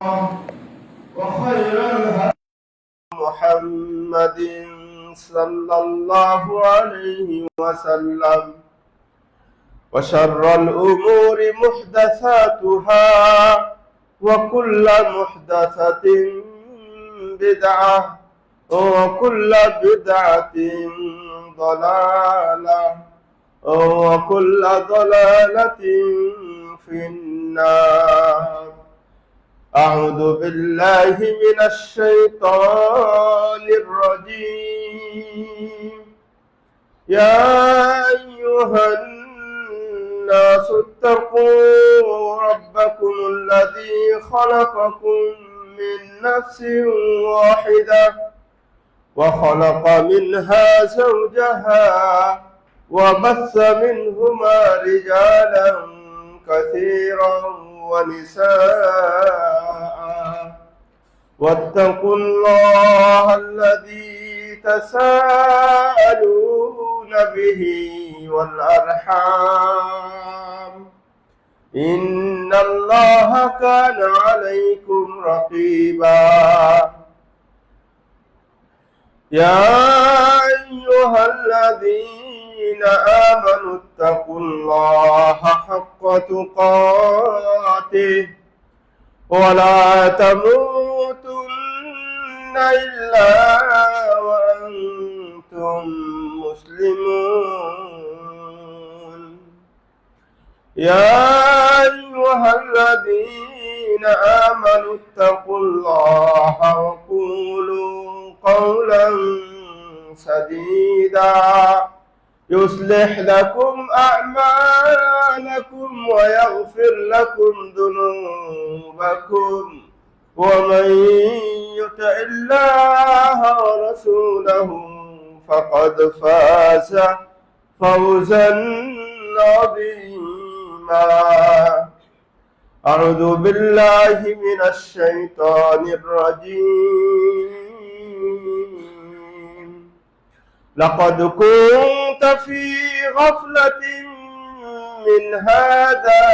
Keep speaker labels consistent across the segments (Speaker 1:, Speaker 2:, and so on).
Speaker 1: وخير الهدي محمد صلى الله عليه وسلم وشر الأمور محدثاتها وكل محدثة بدعة وكل بدعة ضلالة وكل ضلالة في النار. أعوذ بالله من الشيطان الرجيم. يا أيها الناس اتقوا ربكم الذي خلقكم من نفس واحدة وخلق منها زوجها وبث منهما رجالا كثيرا ونساء واتقوا الله الذي تساءلون به والأرحام إن الله كان عليكم رقيبا. يا أيها الذين آمنوا اتقوا الله حق تقاته ولا تموتن إلا وأنتم مسلمون. يا أيها الذين آمنوا اتقوا الله وقولوا قولا سديدا يصلح لكم أعمالكم ويغفر لكم ذنوبكم ومن يطع الله ورسوله فقد فاز فوزا عظيما. أعوذ بالله من الشيطان الرجيم. لقد كنت في غفلة من هذا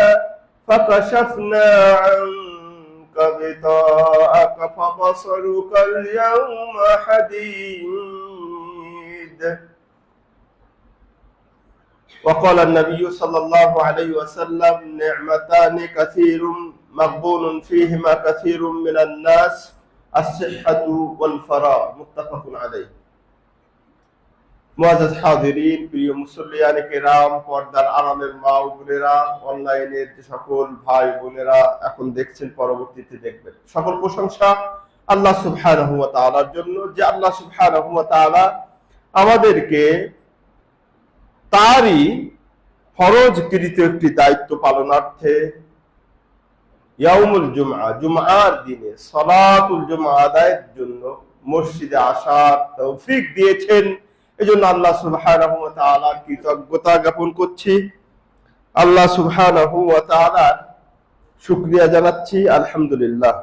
Speaker 1: فكشفنا عنك غطاءك فبصرك اليوم حديد. وقال النبي صلى الله عليه وسلم نعمتان كثير مغبون فيهما كثير من الناس الصحة والفراغ متفق عليه। মুআজ্জাজ হাজিরিন, প্রিয় মুসল্লিয়ানে কেরাম, পর্দার আড়ালের মা ও বোনেরা, অনলাইনের যে সকল ভাই বোনেরা এখন দেখছেন, পরবর্তীতে দেখবেন, সকল প্রশংসা আল্লাহ সুবহানাহু ওয়া তাআলার জন্য, যে আল্লাহ সুবহানাহু ওয়া তাআলা আমাদেরকে তারই ফরজকৃত একটি দায়িত্ব পালনার্থে ইয়াউমুল জুমআ, জুমআর দিনে সালাতুল জুমআ আদায়ের জন্য মসজিদে আসার তৌফিক দিয়েছেন। এজন্য আল্লাহ সুবহানাহু ওয়া তাআলার কৃতজ্ঞতা জ্ঞাপন করছি, আল্লাহ সুবহানাহু ওয়া তাআলার শুকরিয়া জানাচ্ছি। আলহামদুলিল্লাহ।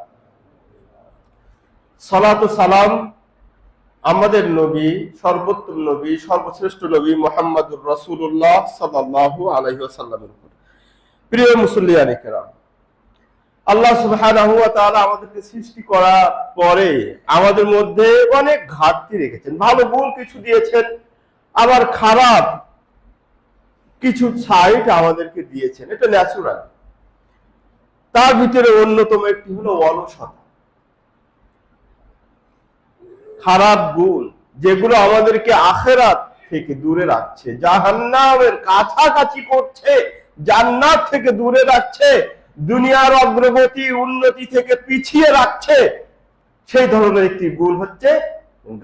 Speaker 1: সালাত ও সালাম আমাদের নবী, সর্বোত্তম নবী, সর্বশ্রেষ্ঠ নবী মুহাম্মদুর রাসূলুল্লাহ সাল্লাল্লাহু আলাইহি ওয়াসাল্লামের উপর। প্রিয় মুসল্লিয়ানে কেরাম, আল্লাহ সুবহানাহু ওয়া তাআলা আমাদেরকে সৃষ্টি করার পরে আমাদের মধ্যে অনেক ঘাটতি রেখেছেন। ভালো গুণ কিছু দিয়েছেন, আবার খারাপ কিছু সাইড আমাদেরকে দিয়েছেন, এটা ন্যাচুরাল। তার ভিতরে অন্যতম একটি হলো অলসতা। খারাপ গুণ যেগুলো আমাদেরকে আখিরাত থেকে দূরে রাখছে, জাহান্নামের কাছাকাছি করছে, জান্নাত থেকে দূরে রাখছে, দুনিয়ার অগ্রগতি উন্নতি থেকে পিছিয়ে রাখছে, সেই ধরনের একটি গুণ হচ্ছে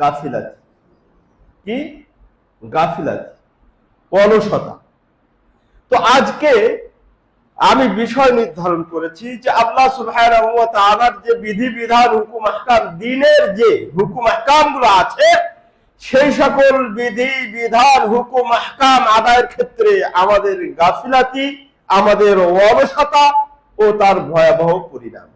Speaker 1: গাফিলাতি। কি? গাফিলাতি, অলসতা। তো আজকে আমি বিষয় নির্ধারণ করেছি যে আল্লাহ সুবহানাহু ওয়া তাআলার যে বিধিবিধান, হুকুম আহকাম, দ্বীনের যে হুকুম আহকামগুলো আছে, সেই সকল বিধি বিধান, হুকুম আহকাম আদায়ের ক্ষেত্রে আমাদের গাফিলাতি, আমাদের অলসতা ও তার ভয়াবহ পরিণাম।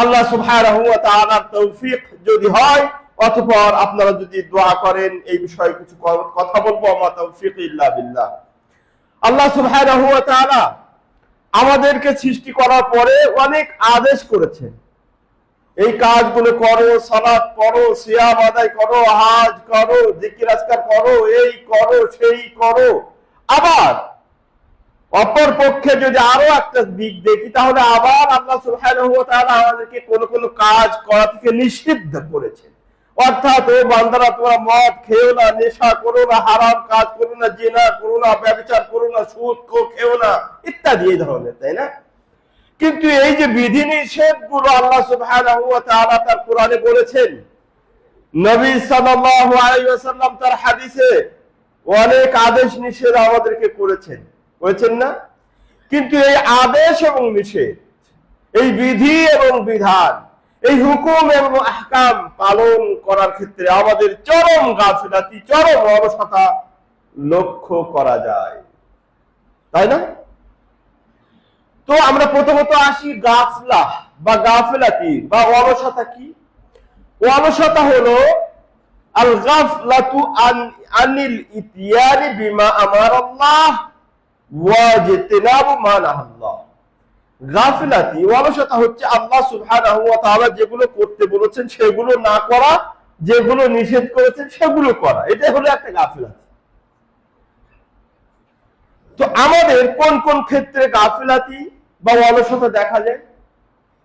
Speaker 1: আল্লাহ সুবহানাহু ওয়া তাআলার তৌফিক যদি হয়, অতঃপর আপনারা যদি দোয়া করেন, এই বিষয়ে কিছু কথা বলবো। আমা তাওফীক ইল্লা বিল্লাহ। আল্লাহ সুবহানাহু ওয়া তাআলা আমাদেরকে সৃষ্টি করার পরে অনেক আদেশ করেছেন, এই কাজগুলো করো, সালাত পড়ো, সিয়াম আদায় করো, হাজ করো, জিকির আজকার করো, এই করো সেই করো। আবার অপর পক্ষে যদি আরো একটা দিক দেখি, তাহলে আবার আল্লাহ সুবহানাহু ওয়া তাআলা আমাদেরকে কোন কোন কাজ করা থেকে নিষিদ্ধ করেছেন। অর্থাৎ ও বান্দারা, তোমরা মদ খেও না, নেশা করো না, হারাম কাজ করো না, জিনা করো না, ব্যভিচার করো না, সুদ খেও না, ইত্যাদি এই ধরনের, তাই না? কিন্তু এই যে বিধি নিষেধ গুলো আল্লাহ সুবহানাহু ওয়া তাআলা তার কোরআনে বলেছেন, নবী সাল্লাল্লাহু আলাইহি ওয়াসাল্লাম তার হাদিসে অনেক আদেশ নিষেধ আমাদেরকে করেছেন না? কিন্তু এই আদেশ এবং নিষেধ, এই বিধি এবং বিধান, এই হুকুম এবং আহকাম পালন করার ক্ষেত্রে আমাদের চরম গাফিলাতি, চরম অলসতা লক্ষ্য করা যায়, তাই না? তো আমরা প্রথমত আসি গাফলা বা গাফিলাতি বা অলসতা কি? অলসতা হলো আল গাফলাতু আনিল ইতিয়ানি বিমা আমারাল্লাহ ওয়া জিতনাবু মা নাহাল্লাহ। গাফিলাতি, অলসতা হচ্ছে আল্লাহ সুবহানাহু ওয়া তাআলা যেগুলো করতে বলেছেন সেগুলো না করা, যেগুলো নিষেধ করেছেন সেগুলো করা, এটা হলো একটা গাফিলাতি। তো আমাদের কোন কোন ক্ষেত্রে গাফিলাতি বা অলসতা দেখা যায়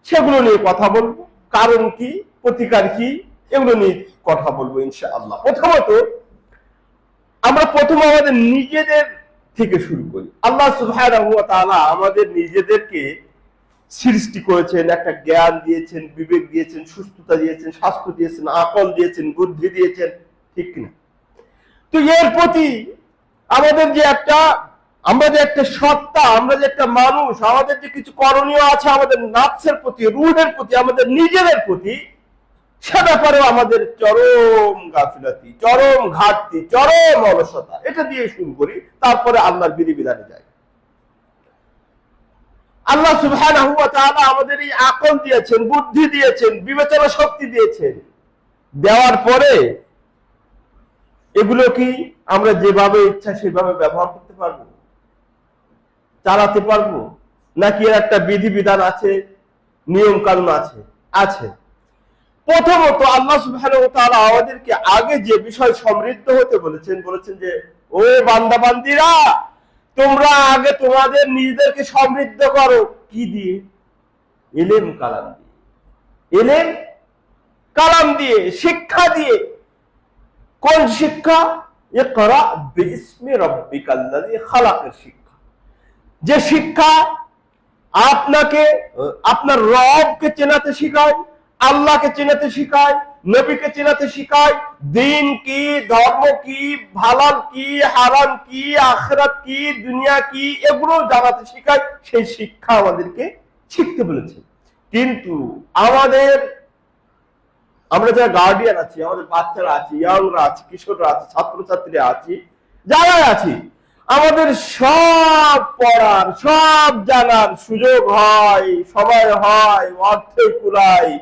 Speaker 1: সেগুলো নিয়ে কথা বলবো, কারণ কি, প্রতিকার কি, এগুলো নিয়ে কথা বলবো ইনশাআল্লাহ। প্রথমত আমরা আমাদের নিজেদের থেকে শুরু করি। আল্লাহ সুবহানাহু ওয়া তাআলা আমাদের নিজেদেরকে সৃষ্টি করেছেন, একটা জ্ঞান দিয়েছেন, বিবেক দিয়েছেন, সুস্থতা দিয়েছেন, স্বাস্থ্য দিয়েছেন, আকল দিয়েছেন, বুদ্ধি দিয়েছেন, ঠিক কিনা? তো এর প্রতি আমাদের যে আমরা যে একটা সত্তা, আমরা যে একটা মানুষ, আমাদের যে কিছু করণীয় আছে আমাদের নাফসের প্রতি, রূহের প্রতি, আমাদের নিজেদের প্রতি, সে ব্যাপারেও আমাদের চরম গাফিলাতি, চরম ঘাটতি, চরম অলসতা। এটা দিয়ে শুরু করি, তারপরে আল্লাহর বিধিবিধানে যাই। আল্লাহ সুবহানাহু ওয়া তাআলা আমাদের এই আকল দিয়েছেন, বুদ্ধি দিয়েছেন, বিবেচনা শক্তি দিয়েছেন। দেওয়ার পরে এগুলো কি আমরা যেভাবে ইচ্ছা সেভাবে ব্যবহার করতে পারবো, চালাতে পারবো? নাকি এর একটা বিধিবিধান আছে, নিয়ম কানুন আছে? প্রথমত আল্লাহ সুবহানাহু ওয়া তাআলা আমাদেরকে আগে যে বিষয় সমৃদ্ধ হতে বলেছেন যে ও বান্দা বান্দিরা, তোমরা আগে তোমাদের নিজেদেরকে সমৃদ্ধ করো। কি দিয়ে? ইলম কালাম দিয়ে, ইলম কালাম দিয়ে, শিক্ষা দিয়ে। কোন শিক্ষা? ইকরা বিইসমি রাব্বিকাল্লাযী খালাকের শিক্ষা, যে শিক্ষা আপনাকে আপনার রবকে চেনাতে শিখায়, আল্লাহকে চেনাতে শিখায়, নবীকে চেনাতে শিখায়, দিন কি, ধর্ম কি, হালাল কি, হারাম কি, আখিরাত কি, দুনিয়া কি, এগুলো জানাতে শিখায়। সেই শিক্ষা আমাদেরকে শিখতে বলেছে। কিন্তু আমরা যারা গার্ডিয়ান আছি, আমাদের বাচ্চারা আছি, ইয়াংরা আছি, কিশোররা আছে, ছাত্রছাত্রীরা আছি, যারা আছি, আমাদের সব পড়ার, সব জানার সুযোগ হয়, সময় হয়, অর্থ কুলায়,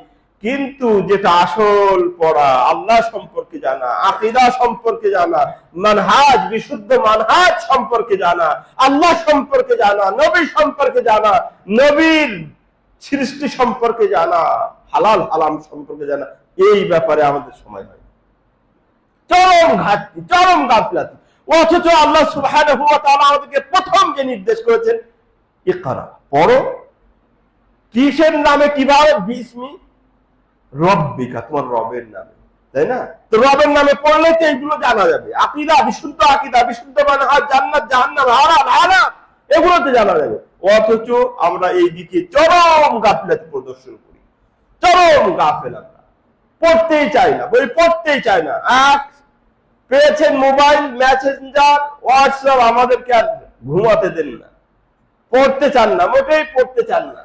Speaker 1: কিন্তু যেটা আসল পড়া, আল্লাহ সম্পর্কে জানা, আকীদা সম্পর্কে জানা, মানহাজ, বিশুদ্ধ মানহাজ সম্পর্কে জানা, আল্লাহ সম্পর্কে জানা, নবী সম্পর্কে জানা, নবীর সৃষ্টি সম্পর্কে জানা, হালাল হারাম সম্পর্কে জানা, এই ব্যাপারে আমাদের সময় হয়। চরম ঘাটতি, চরম গাফিলাতি। অথচ আল্লাহ সুবহানাহু ওয়া তাআলা আমাদেরকে প্রথম যে নির্দেশ করেছেন, ইকরা, পড়ো। কিসের নামে? কিভাবে? বিসমি রব্বিকা, তোমার রবের নামে, তাই না? তো রবের নামে পড়লে তো এইগুলো জানা যাবে। আকীদা, বিশুদ্ধ আকীদা, বিশুদ্ধ মানহাজ, জান্নাত জাহান্নাম, হালাল হারাম, এগুলো তো জানা যাবে। অথচ আমরা এই দিকে চরম গাফিলাতি প্রদর্শন করি, চরম গাফেল। আমরা পড়তেই চাই না, বই পড়তেই চাই না। পেয়েছেন মোবাইল, মেসেঞ্জার, হোয়াটসঅ্যাপ, আমাদেরকে আর ঘুমাতে দেন না, পড়তে চান না, মোটেই পড়তে চান না,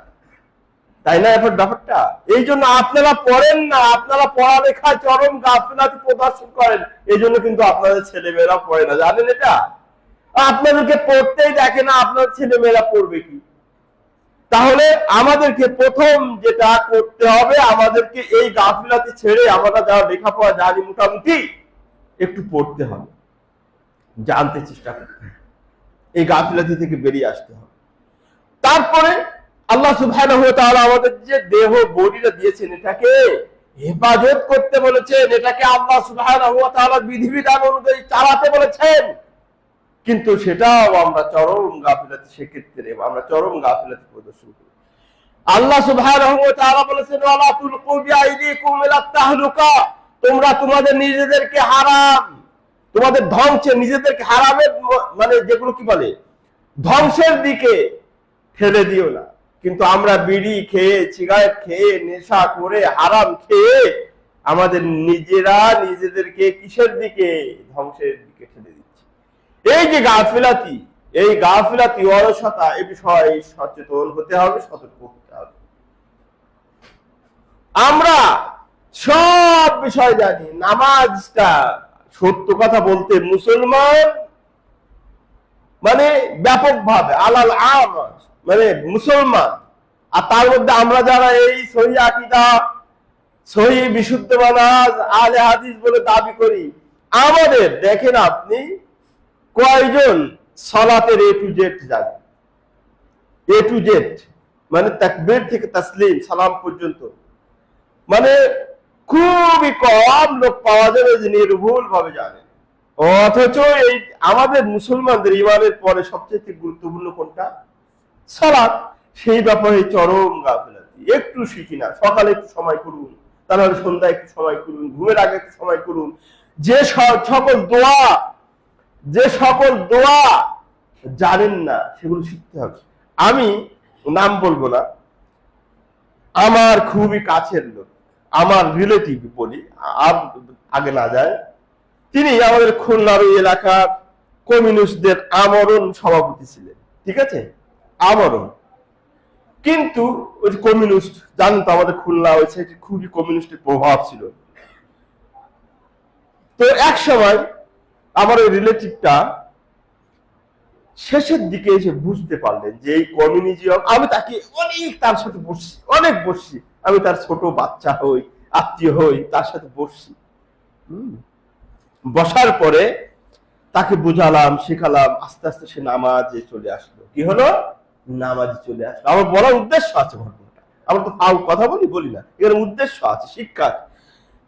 Speaker 1: তাই না? এবার ব্যাপারটা এই জন্য আপনারা পড়েন না, আপনারা পড়ালেখায় চরম গাফিলাতি প্রদর্শন করেন। এই জন্য কিন্তু আপনাদের ছেলেমেয়েরা পড়ে না, জানেন এটা? আপনাদেরকে পড়তেই দেখে না, আপনার ছেলেমেয়েরা পড়বে কি? তাহলে আমাদেরকে প্রথম যেটা করতে হবে, আমাদেরকে এই গাফিলাতি ছেড়ে, আমরা যারা লেখাপড়া জানি মোটামুটি, একটু পড়তে হবে, জানতে চেষ্টা করতে হবে, এই গাফিলাতি থেকে বেরিয়ে আসতে হবে। তারপরে আল্লাহ সুবহানাহু ওয়া তাআলা আমাদের যে দেহ বডিটা দিয়েছেন এটাকে হেফাজত করতে বলেছেন, এটাকে আল্লাহ সুবহানাহু ওয়া তাআলার বিধিবিধান অনুযায়ী চালাতে বলেছেন, কিন্তু সেটাও আমরা চরম গাফিলাতি, সেক্ষেত্রে আমরা চরম গাফিলাতি প্রদর্শন করি। আল্লাহ সুবহানাহু ওয়া তাআলা বলেছেন ওয়ালা তুলকু বিআইদিকুম ইলা তাহলুকা, তোমরা তোমাদের নিজেদেরকে হারাম, তোমাদের ধ্বংসে, নিজেদেরকে হারামের মানে যেগুলো কি বলে ধ্বংসের দিকে ঠেলে দিও না। কিন্তু আমরা বিড়ি খেয়ে, সিগারেট খেয়ে, নেশা করে, হারাম খেয়ে আমাদের নিজেরা নিজেদেরকে কিসের দিকে, ধ্বংসের দিকে ঠেলে দিচ্ছি। এই যে গাফিলাতি, এই গাফিলাতি, অলসতা, এই বিষয়ে সচেতন হতে হবে, সতর্ক হতে হবে। আমরা সব বিষয় জানি, নামাজটা সত্য কথা বলতে মুসলমান মানে ব্যাপকভাবে আলাল আম মানে মুসলমান, আর তার মধ্যে আমরা যারা এই সহি আকীদা, সহি বিশুদ্ধ মানহাজ, আহলে হাদিস বলে দাবি করি, আমাদের দেখেন আপনি কয়জন সালাতের এ টু জেড জানে, এ টু জেড মানে তাকবীর থেকে তাসলিম সালাম পর্যন্ত, মানে খুবই কম লোক পাওয়া যাবে যে নির্ভুল ভাবে জানে। অথচ এই আমাদের মুসলমানদের ইমানের পরে সবচেয়ে গুরুত্বপূর্ণ কোনটা? সালাত। সেই ব্যাপারে চরম গাফিলাতি। একটু শিখি না, সকালে একটু সময় করুন, তারপরে সন্ধ্যায় একটু সময় করুন, ঘুমের আগে একটু সময় করুন। যে সকল দোয়া জানেন না সেগুলো শিখতে হবে। আমি নাম বলবো না, আমার খুবই কাছের লোক, আমার রিলেটিভ বলি, আর আগে না যায়, তিনি আমাদের খুলনার এলাকার কমিউনিস্টদের আমরণ সভাপতি ছিলেন, ঠিক আছে, আমরণ। কিন্তু ওই কমিউনিস্ট জানেন তো আমাদের খুলনা ওই সাইডে খুবই কমিউনিস্টের প্রভাব ছিল। তো এক সময় আমার ওই রিলেটিভটা শেষের দিকে এসে বুঝতে পারলেন যে এই কমিউনিজম, আমি তাকে অনেক তার সাথে বসছি, অনেক বসছি, আমি তার ছোট বাচ্চা হই, আত্মীয় হই, তার সাথে বসছি। বসার পরে তাকে বুঝালাম, শেখালাম, আস্তে আস্তে সে নামাজে চলে আসলো। কি হলো? নামাজে চলে আসলো। আমার বলার উদ্দেশ্য আছে ঘটনাটা, আমরা তো ফাউ কথা বলি না, এর উদ্দেশ্য আছে, শিক্ষা।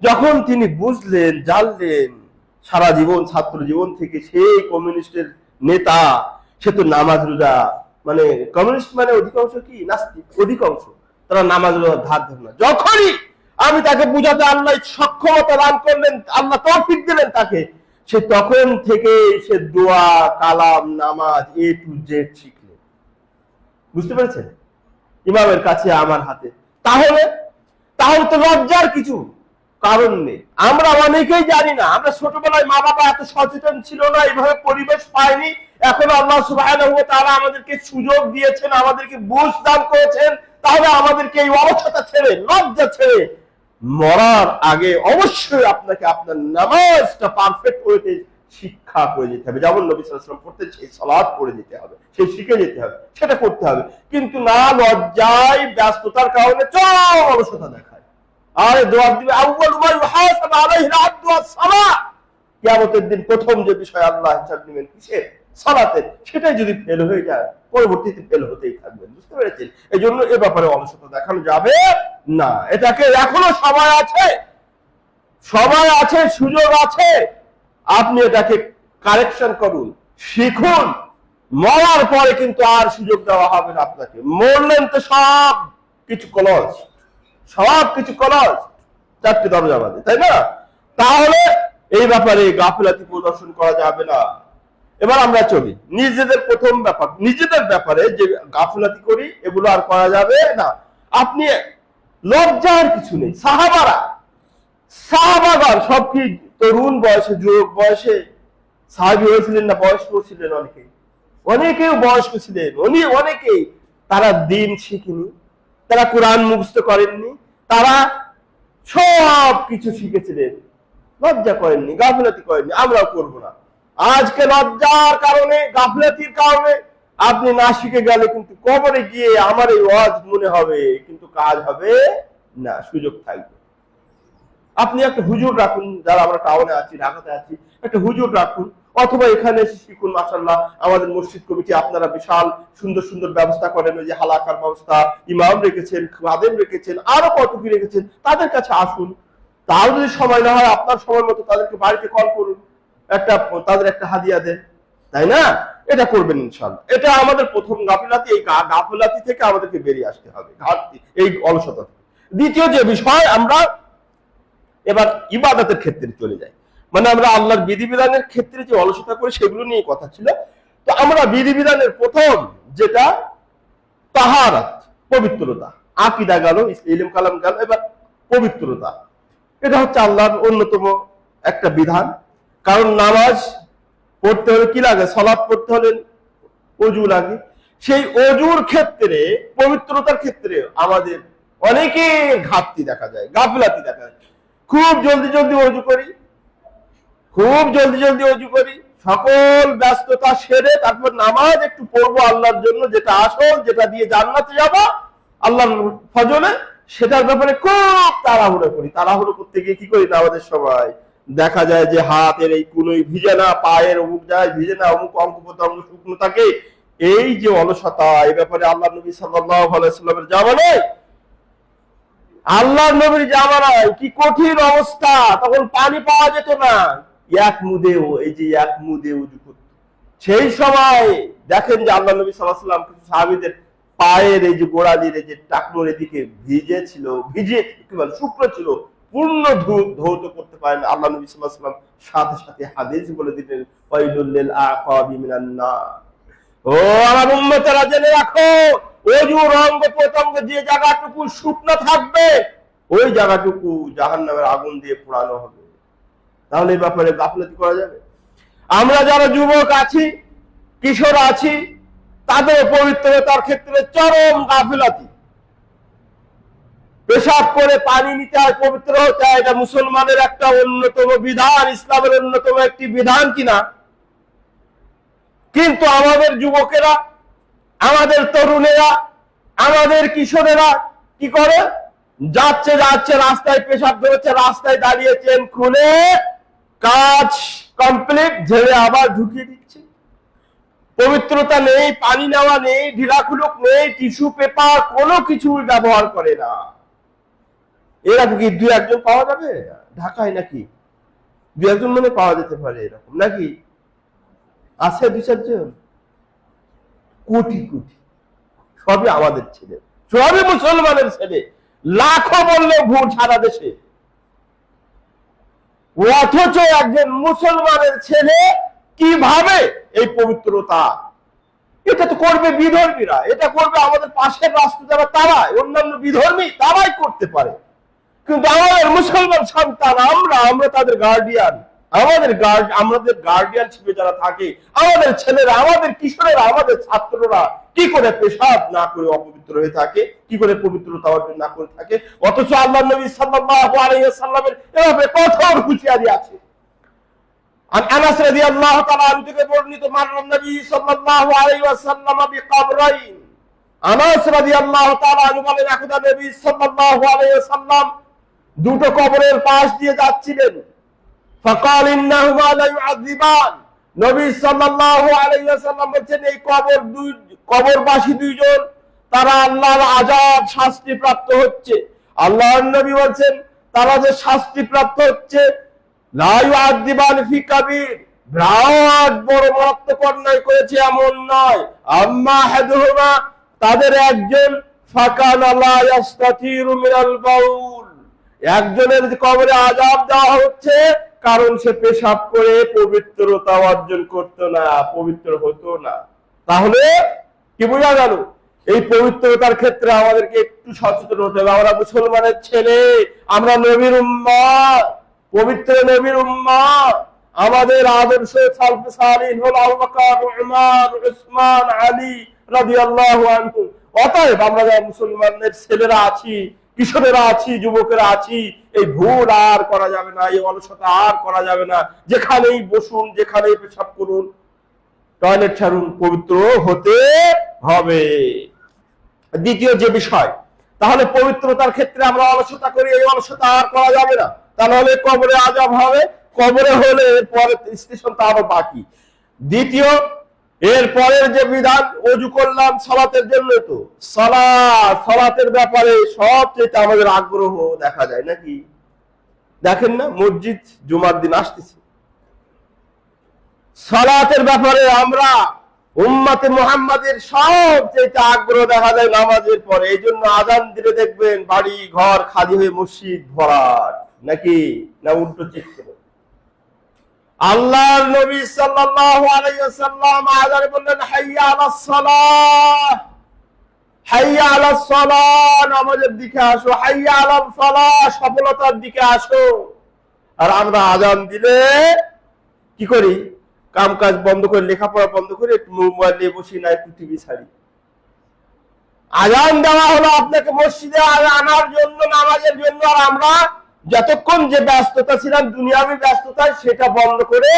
Speaker 1: যখন তিনি বুঝলেন, জানলেন, সারা জীবন ছাত্র জীবন থেকে সেই কমিউনিস্টের নেতা, সে তো নামাজ রোজা, মানে কমিউনিস্ট মানে অধিকাংশ কি নাস্তিক, অধিকাংশ তারা নামাজ রোজা ধার ধার না। যখনই আমি তাকে বুঝাতে আল্লাহ সক্ষমতা দান করলেন, আল্লাহ তৌফিক দিলেন তাকে, সে তখন থেকে সে দোয়া, কালাম, নামাজ এ টু জেড শিখলেন। বুঝতে পেরেছেন? ইমামের কাছে, আমার হাতে। তাহলে তো লজ্জার কিছু কারণ নেই। আমরা অনেকেই জানি না, আমরা ছোটবেলায় মা বাবা এত সচেতন ছিল না, এইভাবে পরিবেশ পাইনি। এখন আল্লাহ সুবহানাহু ওয়া তাআলা আমাদেরকে সুযোগ দিয়েছেন, আমাদেরকে বুঝ দান করেছেন, তাহলে আমাদেরকে এই অলসতা ছেড়ে, লজ্জা ছেড়ে মরার আগে অবশ্যই আপনাকে আপনার নামাজটা পারফেক্ট করে শিক্ষা করে যেতে হবে। যেমন নবী সাল্লাল্লাহু আলাইহি ওয়াসাল্লাম পড়তেন, সেই সালাত পড়ে যেতে হবে, সেই শিখে যেতে হবে, সেটা করতে হবে। কিন্তু না, লজ্জায়, ব্যস্ততার কারণে চরম অলসতা দেখায়। আরে দোয়া দিবে, আউয়ালু মা ইউহাসাবু আলাইহিল আবদু আস-সালাহ। কিয়ামতের দিন প্রথম যে বিষয় আল্লাহ হিসাব নেবেন কিসের? সালাতের। সেটাই যদি ফেল হয়ে যায়, পরবর্তীতে ফেল হতেই থাকবেন। বুঝতে পেরেছেন? এই জন্য এ ব্যাপারে অলসতা দেখানো যাবে না। এটাকে এখনো সময় আছে, সুযোগ আছে। আপনি এটাকে কারেকশন করুন, শিখুন। মরার পরে কিন্তু আর সুযোগ দেওয়া হবে না আপনাকে। মরলেন তো সব কিছু ক্লোজ, চারটে দরজা বাদে, তাই না? তাহলে এই ব্যাপারে গাফিলাতি প্রদর্শন করা যাবে না। এবার আমরা চলি নিজেদের প্রথম ব্যাপার, নিজেদের ব্যাপারে যে গাফিলাতি করি এগুলো আর করা যাবে না। আপনি লজ্জার কিছু নেই। সাহাবাগণ সব কি তরুণ বয়সে, যুবক বয়সে সাহাবী হয়েছিলেন না? বয়স্ক ছিলেন অনেকেই বয়স্ক ছিলেন, অনেকেই। তারা দিন শিখেনি, তারা কোরআন মুখস্থ করেননি, তারা সব কিছু শিখেছিলেন, লজ্জা করেননি, গাফিলাতি করেননি। আমরাও করবো না। আজকে লজ্জার কারণে, গাফিলাতির কারণে আপনি না শিখে গেলে কিন্তু কবরে গিয়ে আমার এই ওয়াজ মনে হবে, কিন্তু কাজ হবে না, সুযোগ থাকবে। আপনি একটা হুজুর রাখুন, যারা আমরা টাউনে আছি, ঢাকাতে আছি, একটা হুজুর রাখুন, অথবা এখানে এসে শিখুন। মাশাআল্লাহ, আমাদের মসজিদ কমিটি আপনারা বিশাল সুন্দর সুন্দর ব্যবস্থা করেন, ওই যে হালাকার ব্যবস্থা, ইমাম রেখেছেন, খাদেম রেখেছেন, আরো কত কি রেখেছেন, তাদের কাছে আসুন। তাও যদি সময় না হয়, আপনার সময় মতো তাদেরকে বাড়িতে কল করুন, তাদের একটা হাদিয়া দেন, তাই না? এটা করবেন ইনশাআল্লাহ। এটা আমাদের প্রথম গাফিলাতি। এই গাফিলাতি থেকে আমাদেরকে বেরিয়ে আসতে হবে, ঘাটতি, এই অলসতা থেকে। দ্বিতীয় যে বিষয়, আমরা এবার ইবাদতের ক্ষেত্রে চলে যাই। মানে আমরা আল্লাহর বিধিবিধানের ক্ষেত্রে যে অলসতা করি সেগুলো নিয়ে কথা ছিল। তো আমরা বিধিবিধানের প্রথম যেটা তাহারাত, পবিত্রতা, আকীদা গেল, ইলম কালাম গেল, এবার পবিত্রতা। এটা হচ্ছে আল্লাহর অন্যতম একটা বিধান। কারণ নামাজ পড়তে হলে কি লাগে? সালাত পড়তে হলে ওযু লাগে। সেই ওযুর ক্ষেত্রে, পবিত্রতার ক্ষেত্রে আমাদের অনেকের ঘাটতি দেখা যায়, গাফিলাতি দেখা যায়। খুব জলদি জলদি ওযু করি, খুব জলদি জলদি ওযু করি, সকল ব্যস্ততা সেরে তারপর নামাজ একটু পড়বো আল্লাহর জন্য, যেটা আসল, যেটা দিয়ে জান্নাতে যাব আল্লাহর ফজলে, সেটার ব্যাপারে খুব তাড়াহুড়ো করি। তাড়াহুড়ো করতে গিয়ে কি করি না, আমাদের সবাই দেখা যায় যে হাতের এই কুলোই ভিজে না, পায়ের অমুক যায় ভিজে না, অমুক অঙ্গ প্রত্যঙ্গ শুকনো থাকে। এই যে অলসতা, এই ব্যাপারে আল্লাহ নবী সাল্লাল্লাহু আলাইহি সাল্লামের জামানায়, আল্লাহর নবীর জামানায় কি কঠিন অবস্থা, তখন পানি পাওয়া যেত না, এক মুদেও, এই যে এক মুদে ওযু করত। সেই সময় দেখেন যে আল্লাহ নবী সাল্লাল্লাহু আলাইহি সাল্লাম কিছু সাহাবীদের পায়ের এই যে গোড়ালির এই যে টাকনোর এদিকে ভিজে ছিল, ভিজে কি বলে শুকনো ছিল, পূর্ণ ধৌত করতে পারেন। আল্লাহ নবী সাল্লাল্লাহু আলাইহি সাল্লাম সাথে সাথে হাদিস বলে দিলেন, ওয়াইলুল লিল আকাবি মিনান নার। ও আমার উম্মতেরা, জেনে রাখো, ওযুর অঙ্গ প্রত্যঙ্গ যে জায়গাটুকু শুকনো থাকবে, ওই জায়গাটুকু জাহান্নামের আগুন দিয়ে পোড়ানো হবে। তাহলে এই ব্যাপারে গাফিলতি করা যাবে? আমরা যারা যুবক আছি, কিশোর আছি, তাদের পবিত্রতার ক্ষেত্রে চরম গাফিলতি। পেশাব করে পানি নিতে হয়, পবিত্র হতে হয়, এটা মুসলমানের একটা অন্যতম বিধান, ইসলামের অন্যতম একটি বিধান কিনা। কিন্তু আমাদের যুবকেরা, আমাদের তরুণেরা, আমাদের কিশোরেরা কি করে? যাচ্ছে যাচ্ছে রাস্তায় পেশাব ধরেছে, রাস্তায় দাঁড়িয়ে চেন খুলে কাজ কমপ্লিট ঝেড়ে আবার ঢুকিয়ে দিচ্ছে। পবিত্রতা নেই, পানি নেওয়া নেই, ঢিলাখুলুক নেই, টিস্যু পেপার কোনো কিছু ব্যবহার করে না। এরকম কি দুই একজন পাওয়া যাবে ঢাকায়? নাকি দুই একজন মনে পাওয়া যেতে পারে এরকম, নাকি আছে দুই চারজন? কোটি কোটি, সবই আমাদের ছেলে, সবই মুসলমানের ছেলে, লাখো বললে ভুল সারা দেশে। অথচ একজন মুসলমানের ছেলে কিভাবে এই পবিত্রতা, এটা তো করবে বিধর্মীরা, এটা করবে আমাদের পাশের রাষ্ট্র যারা, তারাই, অন্যান্য বিধর্মী তারাই করতে পারে। কিন্তু আমাদের মুসলমান সন্তান, আমরা তাদের গার্ডিয়ান, আমাদের গার্ডিয়ানশিপে যারা থাকে, আমাদের ছেলেরা, আমাদের কিশোরেরা, আমাদের ছাত্ররা কি করে পেশাব না করে অপবিত্র হয়ে থাকে, কি করে পবিত্রতা অর্জন না করে থাকে। অথচ আল্লাহর নবী সাল্লাল্লাহু আলাইহি ওয়াসাল্লামের এভাবে কঠোর হুঁশিয়ারি আছে। আনাস রাদিয়াল্লাহু তাআলা আনহু থেকে বর্ণিত, মাররান নবী সাল্লাল্লাহু আলাইহি ওয়াসাল্লাম বিকবরাইন। আনাস রাদিয়াল্লাহু তাআলা আনহু বলেন, একদা নবী সাল্লাল্লাহু আলাইহি ওয়াসাল্লাম দুটো কবরের পাশ দিয়ে যাচ্ছিলেন। ফাকাল ইন্নাহুমা লা ইউআযিবান। নবী সাল্লাল্লাহু আলাইহি ওয়াসাল্লাম বলেন, এই কবরবাসী দুইজন, তারা আল্লাহর আযাব, শাস্তি প্রাপ্ত হচ্ছে। আল্লাহর নবী বলেন, তারা যে শাস্তি প্রাপ্ত হচ্ছে, লা ইউআযিবান ফি কাবীর, বিরাট বড় মারাত্মক অন্যায় করেছে এমন নয়। আম্মা আহাদুহুমা, তাদের একজন, ফাকানা লা ইস্তাতিরু মিনাল বাউল, একজনের কবরে আযাব দেওয়া হচ্ছে কারণ সে পেশাব করে পবিত্রতা অর্জন করতো না, পবিত্র হতো না। তাহলে কি বোঝা গেল? এই পবিত্রতার ক্ষেত্রে আমাদেরকে একটু সচেতন হতে হবে। আমরা মুসলমানের ছেলে, আমরা নবীর উম্মত, পবিত্র নবীর উম্মত। আমাদের আদর্শ সালফে সালিহ হলো আবু বকর, উমর, উসমান, আলী রাদিয়াল্লাহু আনহু। অতএব আমরা যারা মুসলমানের ছেলেরা আছি, কিশোরেরা আছি, যুবকেরা আছি, এই ভুল আর করা যাবে না, এই অলসতা আর করা যাবে না। যেখানেই বসুন, যেখানেই পেশাব করুন, টয়লেট ছাড়ুন, পবিত্র হতে হবে। দ্বিতীয় যে বিষয়, তাহলে পবিত্রতার ক্ষেত্রে আমরা অলসতা করি, এই অলসতা আর করা যাবে না, তাহলে কবরে আযাব হবে। কবরে হলে এরপরে স্টেশন তো আরো বাকি। দ্বিতীয়, এর পরের যে বিধান, ওযু করলাম সালাতের জন্য, তো সালাতের ব্যাপারে সবচেয়ে আমাদের আগ্রহ দেখা যায় নাকি? দেখেন না, মসজিদ জুমার দিন আসতেছে, সালাতের ব্যাপারে আমরা উম্মতে মুহাম্মাদের সবচেয়ে আগ্রহ দেখা যায় নামাজের পরে। এই জন্য আযান দিলে দেখবেন বাড়ি ঘর খালি হয়ে মসজিদ ভরাট, নাকি না উল্টো চিত্র? আল্লাহর নবী সাল্লাল্লাহু আলাইহি ওয়াসাল্লাম আযানে বললেন, হাইয়া আলাস সালাহ, হাইয়া আলাস সালাহ, নামাজের দিকে আসো, হাইয়া আলাল ফালাহ, সফলতার দিকে আসো। আর আমরা আযান দিলে কি করি? কাম কাজ বন্ধ করে, লেখাপড়া বন্ধ করে একটু মোবাইল নিয়ে বসি, না একটু টিভি ছাড়ি। আযান দেওয়া হলো আপনাকে মসজিদে আনার জন্য, নামাজের জন্য, আর আমরা যতক্ষণ যে ব্যস্ততা ছিলাম দুনিয়াবী ব্যস্ততায় সেটা বন্ধ করে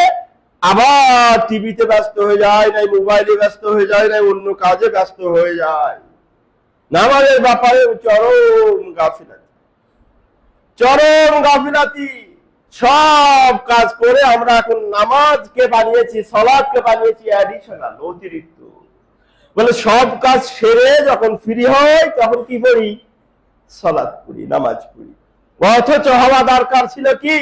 Speaker 1: আবার টিভিতে ব্যস্ত হয়ে যায়, নাই মোবাইলে ব্যস্ত হয়ে যায়, নাই অন্য কাজে ব্যস্ত হয়ে যায়। নামাজের ব্যাপারে চরম গাফিলাতি, চরম গাফিলাতি। সব কাজ করে আমরা এখন নামাজকে বানিয়েছি, সালাতকে বানিয়েছি অ্যাডিশনাল, অতিরিক্ত। বলে সব কাজ সেরে যখন ফ্রি হয় তখন কি করি? সালাত পড়ি, নামাজ পড়ি। অথচ হওয়া দরকার ছিল কি?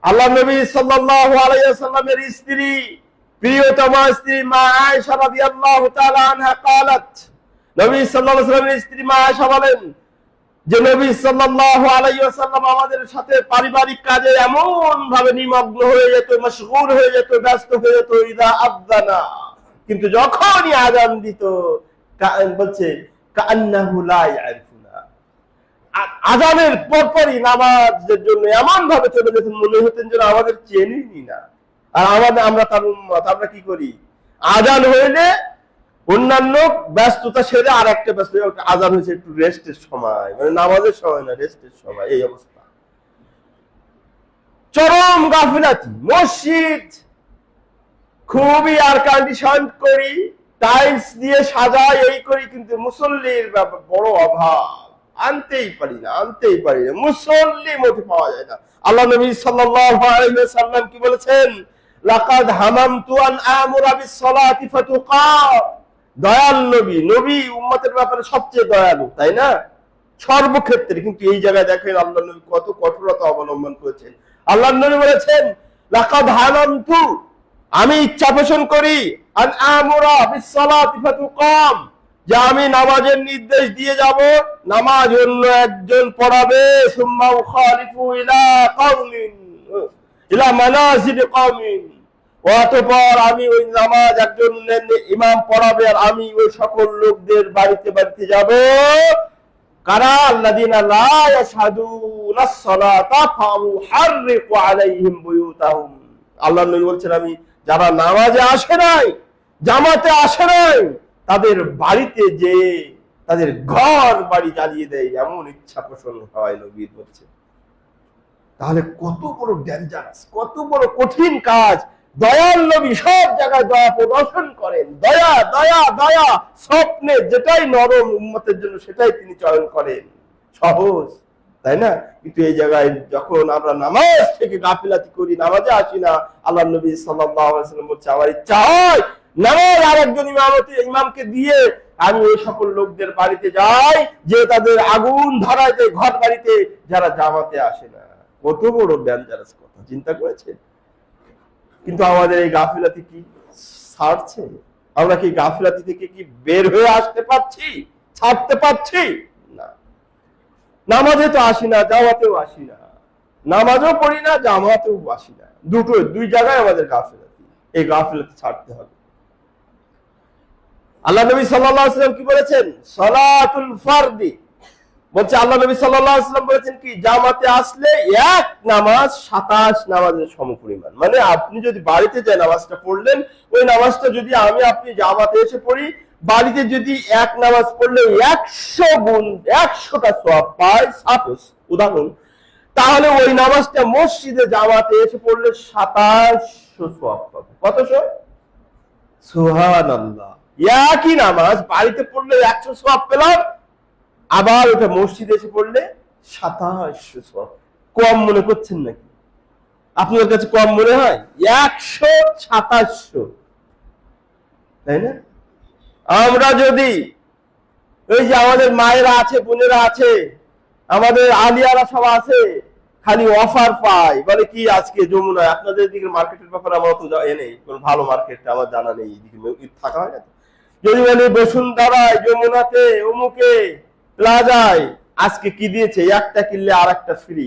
Speaker 1: আল্লাহ নবী সাল্লাল্লাহু আলাইহি ওয়াসাল্লামের স্ত্রী, প্রিয়তমা স্ত্রী মা আয়েশা রাদিয়াল্লাহু তাআলা আনহা قالت, নবী সাল্লাল্লাহু আলাইহি ওয়াসাল্লামের স্ত্রী মা আয়েশা বলেন যে নবী সাল্লাল্লাহু আলাইহি ওয়াসাল্লাম আমাদের সাথে পারিবারিক কাজে এমন ভাবে নিমগ্ন হয়ে যেত, মশগুল হয়ে যেত, ব্যস্ত হয়ে যেত, ইদা আযানা, কিন্তু যখনই আযান দিত বলছে কান্নাহু লা ইয়ারিফুনা, আযানের পরপরই নামাজের জন্য এমন ভাবে চলে যেতেন মনে হতেন যেন আমাদের চেনেনি না। আর আমরা তার উম্মত, আমরা কি করি? আযান হইলে অন্যান্য ব্যস্ততা সেরে আর একটা ব্যস্ততা, আযান হয়েছে একটু রেস্টের সময়, মানে নামাজের সময় না, রেস্টের সময়। এই অবস্থা, চরম গাফিলাতি। মসজিদ খুবই এয়ার কন্ডিশন করি, টাইলস দিয়ে সাজাই, এই করি, কিন্তু মুসল্লির বড় অভাব। আনতেই পারি না, আনতেই পারি না, মুসল্লি মোটে পাওয়া যায় না। আল্লাহ নবী সাল্লাল্লাহু আলাইহি ওয়াসাল্লাম কি বলেছেন? লাকাদ হামামতু আন আমুরা বিস সালাতি ফাতুকাম। দয়াল নবী, নবী উম্মতের ব্যাপারে সবচেয়ে দয়ালু, তাই না? সর্বক্ষেত্রে। কিন্তু এই জায়গায় দেখেন আল্লাহ নবী কত কঠোরতা অবলম্বন করেছেন। আল্লাহ নবী বলেছেন, লাকাদ হামামতু, আমি ইচ্ছা পোষণ করি, আন আমুরা বিস সালাতি ফাতুকাম, যে আমি নামাজের নির্দেশ দিয়ে যাব, নামাজ অন্য একজন পড়াবে, সুম্মা উখালিফু ইলা কওমিন ইলা মানাজিল কওমিন, অতঃপর আমি ওই নামাজ একজন ইমাম পড়াবে, আর আমি ওই সকল লোকদের বাড়িতে বাড়িতে যাব, কারা? আল্লাযিনা লা ইয়াশহাদুনা আস-সালাতা ফাউহাররিকু আলাইহিম বুয়ুতাহুম। আল্লাহর নবী বলছেন, আমি যারা নামাজে আসে নাই, জামাতে আসে নাই, তাদের বাড়িতে যে তাদের ঘর বাড়ি জ্বালিয়ে দেয়, এমন ইচ্ছা পোষণ হয় নবী বলছে। তাহলে কত বড় ডেঞ্জারাস, কত বড় কঠিন কাজ। দয়াল নবী সব জায়গায় দয়া প্রদর্শন করেন, দয়া দয়া দয়া। স্বপ্নে যেটাই নরম উম্মতের জন্য সেটাই তিনি চয়ন করেন, সহজ, তাই না? কিন্তু এই জায়গায় যখন আমরা নামাজ থেকে গাফিলাতি করি, নামাজে আসি না, আল্লাহ নবী সাল্লাল্লাহু আলাইহি ওয়াসাল্লাম বলছে, আমার ইচ্ছা হয় নামাজ আরেকজন ইমামকে দিয়ে আমি ওই সকল লোকদের বাড়িতে যাই যে তাদের আগুন ধরায় দেয় ঘর বাড়িতে, যারা জামাতে আসে না। কত বড় ডেঞ্জারাস কথা, চিন্তা করেছেন? কিন্তু আমাদের এই গাফিলাতি কি ছাড়ছে? আমরা কি গাফিলাতি থেকে কি বের হয়ে আসতে পারছি, ছাড়তে পারছি না? নামাজে তো আসি না, জামাতেও আসি না, নামাজও পড়ি না, জামাতেও আসি না, দুই জায়গায় আমাদের গাফিলাতি। এই গাফিলাতি ছাড়তে হবে। আল্লাহ নবী সাল্লাল্লাহু আলাইহি ওয়াসাল্লাম কি বলেছেন? সালাতুল ফারদি, বলছে আল্লাহ নবী সাল্লাল্লাহু আলাইহি ওয়াসাল্লাম বলেছেন কি, জামাতে আসলে এক নামাজ 27 নামাজের সমপরিমাণ। মানে আপনি যদি বাড়িতে যে নামাজটা পড়লেন, ওই নামাজটা যদি আপনি জামাতে এসে পড়ি, বাড়িতে যদি এক নামাজ পড়লে 100 গুণ, 100টা সওয়াব পায়, সাপোজ উদাহরণ, তাহলে ওই নামাজটা মসজিদে জামাতে এসে পড়লে 2700 সওয়াব পাবে। কতশো? সুবহানাল্লাহ। একই নামাজ বাড়িতে পড়লে 100 সওয়াব পেলাম, আবার ওটা মসজিদে এসে পড়লে 2700 সওয়াব। কম মনে করছেন নাকি? আপনাদের কাছে কম মনে হয়? 127, তাই না? আমরা যদি ওই যে আমাদের মায়েরা আছে, বোনেরা আছে, আমাদের আলিয়ারা সব আছে, খালি অফার পায়, বলে কি আজকে যমুনায়, আপনাদের দিকে মার্কেটের ব্যাপারে আমার তো নেই, কোন ভালো মার্কেট আমার জানা নেই, এদিকে থাকা হয় না। যদি বলে বসুন্ধরায়, যমুনাতে, অমুকে, প্লাজায় আজকে কি দিয়েছে, একটা কিনলে আর একটা ফ্রি,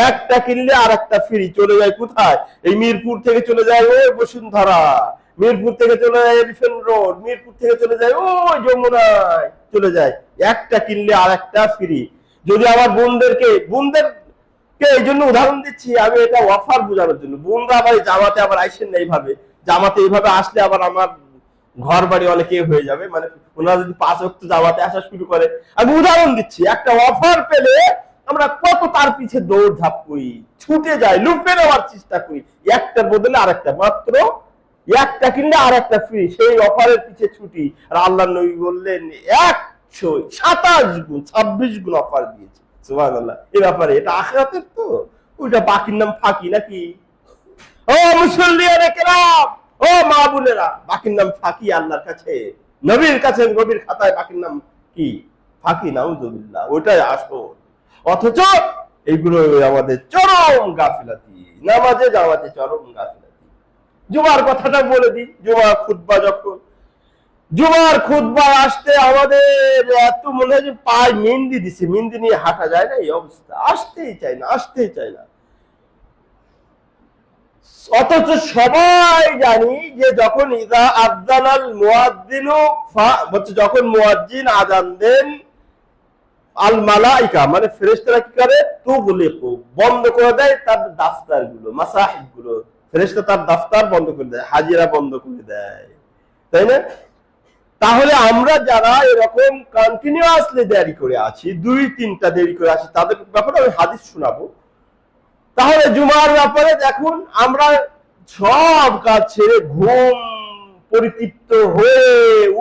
Speaker 1: একটা কিনলে আর একটা ফ্রি। চলে যায় কোথায়? এই মিরপুর থেকে চলে যায় ওই বসুন্ধরা, মিরপুর থেকে চলে যায় এলিফ্যান্ট রোড, মিরপুর থেকে চলে যায় ওই যমুনায় চলে যায়, একটা কিনলে আর একটা ফ্রি। যদি আমার বোনদেরকে এই জন্য উদাহরণ দিচ্ছি আমি, এটা অফার বোঝানোর জন্য। বোনরা আবার জামাতে আবার আইসেন না এইভাবে, জামাতে এইভাবে আসলে আবার আমার ঘর বাড়ি অনেকে হয়ে যাবে, মানে ওনারা যদি 5 ওয়াক্ত জামাতে আসা শুরু করে। আমি উদাহরণ দিচ্ছি, একটা অফার পেলে আমরা কত তার পিছে দৌড়ঝাঁপ করি, ছুটে যাই, লুপে নেওয়ার চেষ্টা করি, একটার বদলে আরেকটা, মাত্র একটা কিনলে আর একটা ফ্রি, সেই অফারের পিছে ছুটি। আর আল্লাহ নবী বললেন 127 গুণ, 26 গুণ অফার দিয়েছে। সুবহানাল্লাহ। এই ব্যাপারে এটা আখিরাতের তো, ওইটা বাকির নাম ফাঁকি নাকি? ও মুসল্লিয়ানে কেরাম, ও মা বোনেরা, বাকির নাম ফাঁকি আল্লাহর কাছে, নবীর কাছে, নবীর খাতায় বাকির নাম কি? ফাঁকি। নাউযুবিল্লাহ। ওইটাই আসল। অথচ এইগুলো আমাদের চরম গাফিলাতি, নামাজে জামাতে চরম গাফিলাতি। জুমার কথাটা বলে দিই, জুমার খুতবা, যখন জুমার খুতবা আসতে আমাদের এত মনে হয় যে পায়ে মেহেন্দি দিছে, মেহেন্দি নিয়ে হাঁটা যায় না, এই অবস্থা, আসতেই চায় না, আসতেই চায় না। অথচ সবাই জানি যে যখন ইদা আযানাল মুয়াজ্জিনু, যখন মুয়াজ্জিন আযান দেন, আল মালাইকা মানে ফেরেশতারা কি করে, তুগলিকু, বন্ধ করে দেয় তার দফতর গুলো, মাসাহিব গুলো, ফেরেশতা তার দফতর বন্ধ করে দেয়, হাজিরা বন্ধ করে দেয়, তাই না? তাহলে আমরা যারা এরকম কন্টিনিউয়াসলি দেরি করে আছি, 2-3টা দেরি করে আছি, তাদের ব্যাপারে আমি হাদিস শোনাবো। তাহলে জুমার ব্যাপারে দেখুন, আমরা সব কাজ ছেড়ে ঘুম পরিতৃপ্ত হয়ে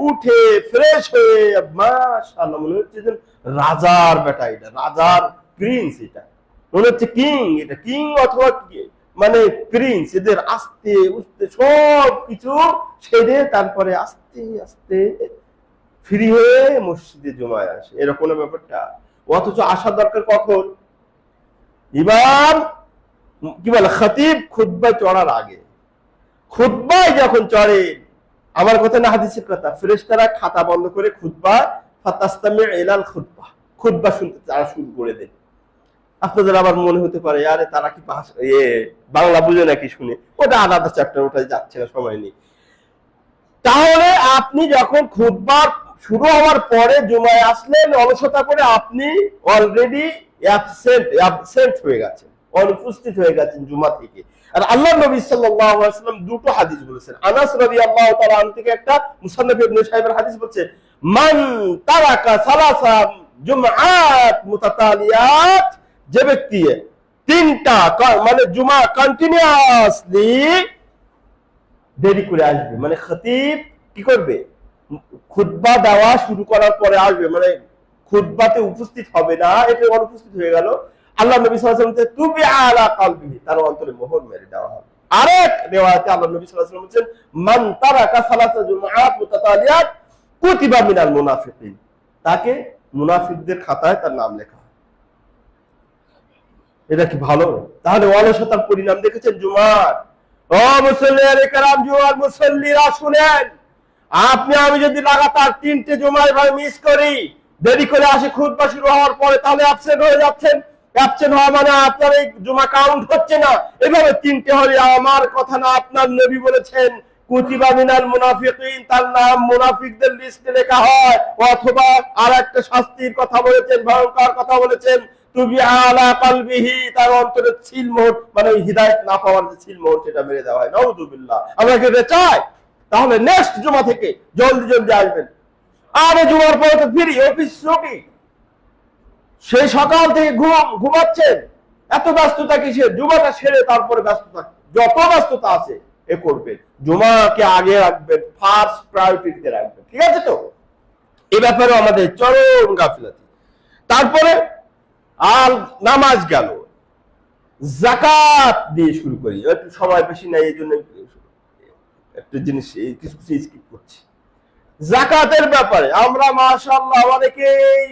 Speaker 1: উঠে ফ্রেশ হয়ে মাশাআল্লাহ মনে হচ্ছে যে রাজার বেটা, এটা রাজার প্রিন্স, এটা মনে হচ্ছে কিং, এটা কিং অথবা মানে প্রিন্স, এদের আস্তে উস্তে সব কিছু ছেড়ে তারপরে আস্তে আস্তে ফ্রি হয়ে মসজিদে জমায় আসে, এরকম ব্যাপারটা। অথচ আসা দরকার কখন? ইমাম কি বলে, খতিব খুতবায় চড়ার আগে। খুতবায় যখন চড়ে, আমার কথা না হাদিসের কথা, ফেরেশতারা খাতা বন্ধ করে খুতবা, ফাতাস্তামি ইলাল খুতবা, খুতবা শুনতে তারা শুরু করে দেয়। আপনাদের আবার মনে হতে পারে আরে তারা কি বাংলা বুঝে নাকি, শুনে, ওটা আলাদা চ্যাপ্টার, ওটা যাচ্ছে না, সময় নেই। তাহলে আপনি যখন খুতবা শুরু হওয়ার পরে জুমায় আসলেন, অলসতা করে আপনি অলরেডি অ্যাবসেন্ট হয়ে গেছেন, অনুপস্থিত হয়ে গেছেন জুমা থেকে। আর আল্লাহ নবী সাল্লাল্লাহু আলাইহি ওয়াসাল্লাম দুটো হাদিস বলেছেন। আনাস রাদিয়াল্লাহু তাআলা আনহু থেকে একটা, মুসান্নাফ ইবনে সাহিবের হাদিস বলছে, মান তারাকা সালাসা জুমআত মুতাতালিয়াত, যে ব্যক্তি 3টা মানে জুমা কন্টিনিউয়াসলি দেরি করে আসবে, মানে খতিব কি করবে, খুতবা দেওয়া শুরু করার পরে আসবে, মানে খুতবাতে উপস্থিত হবে না, এটা অনুপস্থিত হয়ে গেল, আল্লাহ নবী সাল্লাল্লাহু আলাইহি ওয়াসাল্লাম তুবি আলা কলবিহি, তার অন্তরে মোহর মেরে দেওয়া হবে। আরেক রিওয়ায়াতে আল্লাহ নবী সাল্লাল্লাহু আলাইহি ওয়াসাল্লাম বলেন, মান তারাকা সালাসা জুমআত মুতাতালিয়াত কুতিবা মিনাল মুনাফিকিন, তাকে মুনাফিকদের খাতায় তার নাম লেখা হয়। এটা কি ভালো? তাহলে অলসতার পরিণাম দেখেছেন জুমার। ও মুসল্লিয়ানে কেরাম, জুমার মুসল্লিরা শুনেন, আপনি আমি যদি লাগাতার 3টে জুমা এভাবে মিস করি, দেরি করে আসি খুতবা শুরু হওয়ার পরে, তাহলে অ্যাবসেন্ট হয়ে যাচ্ছেন। অ্যাবসেন্ট হওয়া মানে আপনার এই জুমা কাউন্ট হচ্ছে না। এভাবে 3টে হলে আমার কথা না, আপনার নবী বলেছেন কুতিবা মিনাল মুনাফিকিন, তার নাম মুনাফিকদের লিস্টে লেখা হয়। অথবা আরেকটা শাস্তির কথা বলেছেন, ভয়ঙ্কর কথা বলেছেন, তুবি আলা কলবিহি, তার অন্তরে সিলমোহর, মানে হিদায়াত না পাওয়ার যে সিলমোহর, সেটা মেরে দেওয়া হয়। নাউযুবিল্লাহ। আমরা কি এটা চাই? তাহলে নেক্সট জুমা থেকে জলদি জলদি আসবেন। আরে জুমার পরে তো ফিরি, অফিস ছুটি, সেই সকাল থেকে ঘুমাচ্ছেন, এত ব্যস্ততা কিসের? জুমাটা সেরে তারপরে ব্যস্ততা, যত ব্যস্ততা আছে এ করবেন, জুমাকে আগে রাখবেন, ফার্স্ট প্রায়োরিটিতে রাখবেন, ঠিক আছে তো? এই ব্যাপারে আমাদের চরম গাফিলাতি। তারপরে আর নামাজ গেল, যাকাত দিয়ে শুরু করি, একটু সময় বেশি নাই এই জন্য একটা জিনিস কিছু কিছু স্কিপ করছি। যাকাতের ব্যাপারে আমরা মাশাআল্লাহ অনেকেই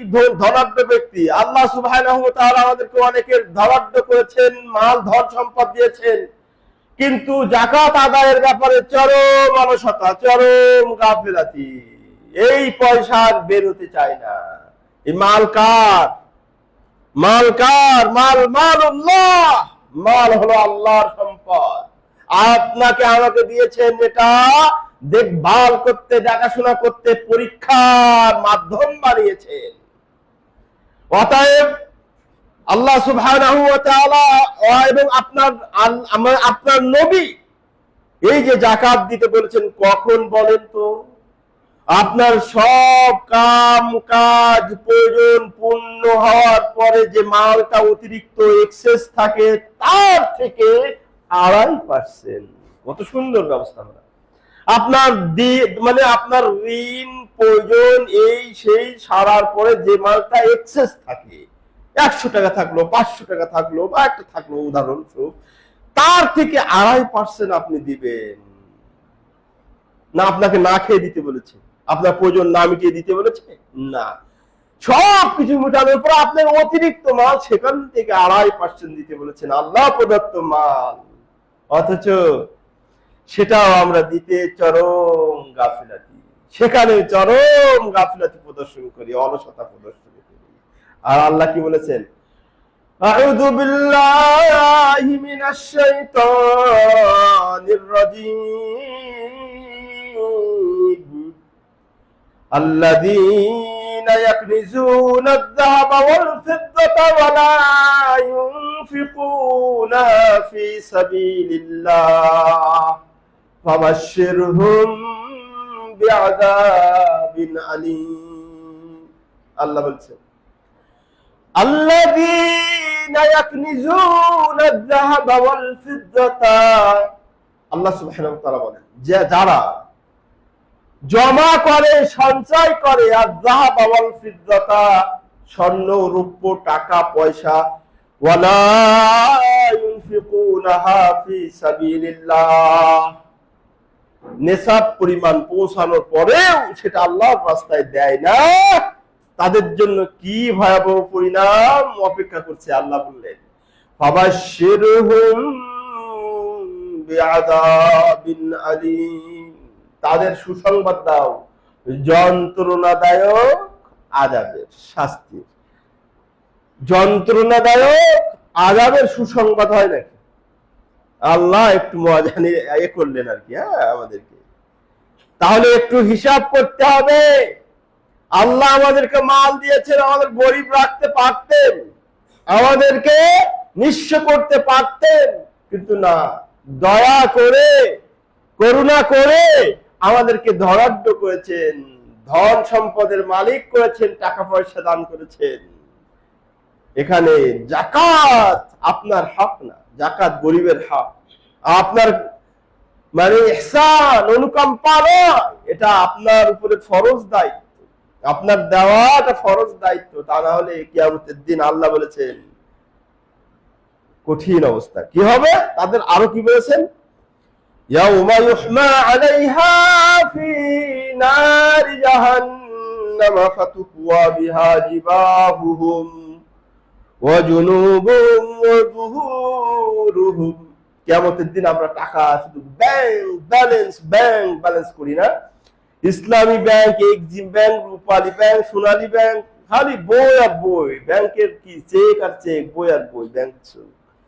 Speaker 1: ধনাঢ্য ব্যক্তি, আল্লাহ সুবহানাহু ওয়া তাআলা আমাদেরকে অনেকের ধনাঢ্য করেছেন, মাল ধন সম্পদ দিয়েছেন, কিন্তু যাকাত আদায়ের ব্যাপারে চরম অলসতা, চরম গাফিলাতি। এই পয়সা আর বের হতে চায় না। এই মাল কার? মাল কার? মালুল্লাহ। মাল হলো আল্লাহর সম্পদ, আপনাকে আমাকে দিয়েছেন এটা দেখভাল করতে, দেখাশোনা করতে, পরীক্ষার মাধ্যম বানিয়েছেন। অতএব আল্লাহ সুবহানাহু ওয়া তাআলা এবং আপনার নবী এই যে যাকাত দিতে বলেছেন, কখন বলেন তো? আপনার সব কাম কাজ প্রয়োজন পূর্ণ হওয়ার পরে যে মালটা অতিরিক্ত এক্সেস থাকে তার থেকে 2.5%। কত সুন্দর ব্যবস্থা করা। আপনার আপনার ঋণ প্রয়োজন এই সেই সারার পরে যে মালটা এক্সেস থাকে, 100 টাকা থাকলো, 500 টাকা থাকলো, বা একটা থাকলো উদাহরণস্বরূপ, তার থেকে 2.5% আপনি দিবেন না। আপনাকে না খেয়ে দিতে বলেছে? আপনার প্রয়োজন না মিটিয়ে দিতে বলেছে? না। সব কিছু মেটানোর পর আপনার অতিরিক্ত মাল সেখান থেকে 2.5% দিতে বলেছেন, আল্লাহ প্রদত্ত মাল। অথচ সেটাও আমরা দিতে চরম গাফিলাতি, সেখানে চরম গাফিলাতি প্রদর্শন করি, অলসতা প্রদর্শন করি। আর আল্লাহ কি বলেছেন? আউযু বিল্লাহি মিনাশ শাইতানির রাজীম। আল্লাযীনা ইয়াকনিজুনা আয-যাহাবা ওয়াল ফিদ্দাতা ওয়া লা ইউনফিকুনা ফি সাবিলিল্লাহ ফাবাশশিরহুম বিআযাবিন আলীম। আল্লাহ বলছেন, আল্লাযীনা ইয়াকনিজুনা আয-যাহাবা ওয়াল ফিদ্দাতা, আল্লাহ সুবহানাহু ওয়া তাআলা বলেন যে যারা জমা করে, সঞ্চয় করে, আয-যাহাবা ওয়াল ফিদ্দাতা, স্বর্ণ রৌপ্য টাকা পয়সা, ওয়া লা ইউনফিকুনাহা ফি সাবিলিল্লাহ, নেশাব পরিমাণ পৌঁছানোর পরেও সেটা আল্লাহর রাস্তায় দেয় না, তাদের জন্য কি ভয়াবহ পরিণাম অপেক্ষা করছে। আল্লাহ বললেন, ফাবাশশিরহুম বিআযাবিন আলীম, তাদের সুসংবাদ দাও যন্ত্রণাদায়ক আযাবের, শাস্তির। যন্ত্রণাদায়ক আযাবের সুসংবাদ হয় নাকি? আল্লাহ একটু মজা নিয়ে করলেন আর কি, আমাদেরকে। তাহলে একটু হিসাব করতে হবে। আল্লাহ আমাদেরকে মাল দিয়েছেন, আমাদের গরিব রাখতে পারতেন, আমাদেরকে নিঃস্ব করতে পারতেন, কিন্তু না, দয়া করে, করুণা করে আমাদেরকে ধনাঢ্য করেছেন, ধন সম্পদের মালিক করেছেন, টাকা পয়সা দান করেছেন। এখানে যাকাত আপনার হক না, যাকাত গরিবের হক। আপনার ইহসান, অনুকম্পা নয়, এটা আপনার উপরে ফরজ দায়িত্ব, আপনার দেওয়াটা ফরজ দায়িত্ব। তা না হলে কিয়ামতের দিন আল্লাহ বলেছেন কঠিন অবস্থা কি হবে তাদের। আরো কি বলেছেন? ইয়াউমা ইউহমা আলাইহা ফি নারি জাহান্নাম ফাতুকওয়া বিহা জিবাহুহুম ওয়া জুনুবুহুম ওয়া যুহুরুহুম। কিয়ামতের দিন আমরা টাকা শুধু ব্যাংক ব্যালেন্স করি না, ইসলামী ব্যাংক, এক্সিম ব্যাংক, রূপালী ব্যাংক, সোনালী ব্যাংক, খালি বই আর বই। ব্যাংকের কি চেক আর চেক, বই আর বই, ব্যাংক।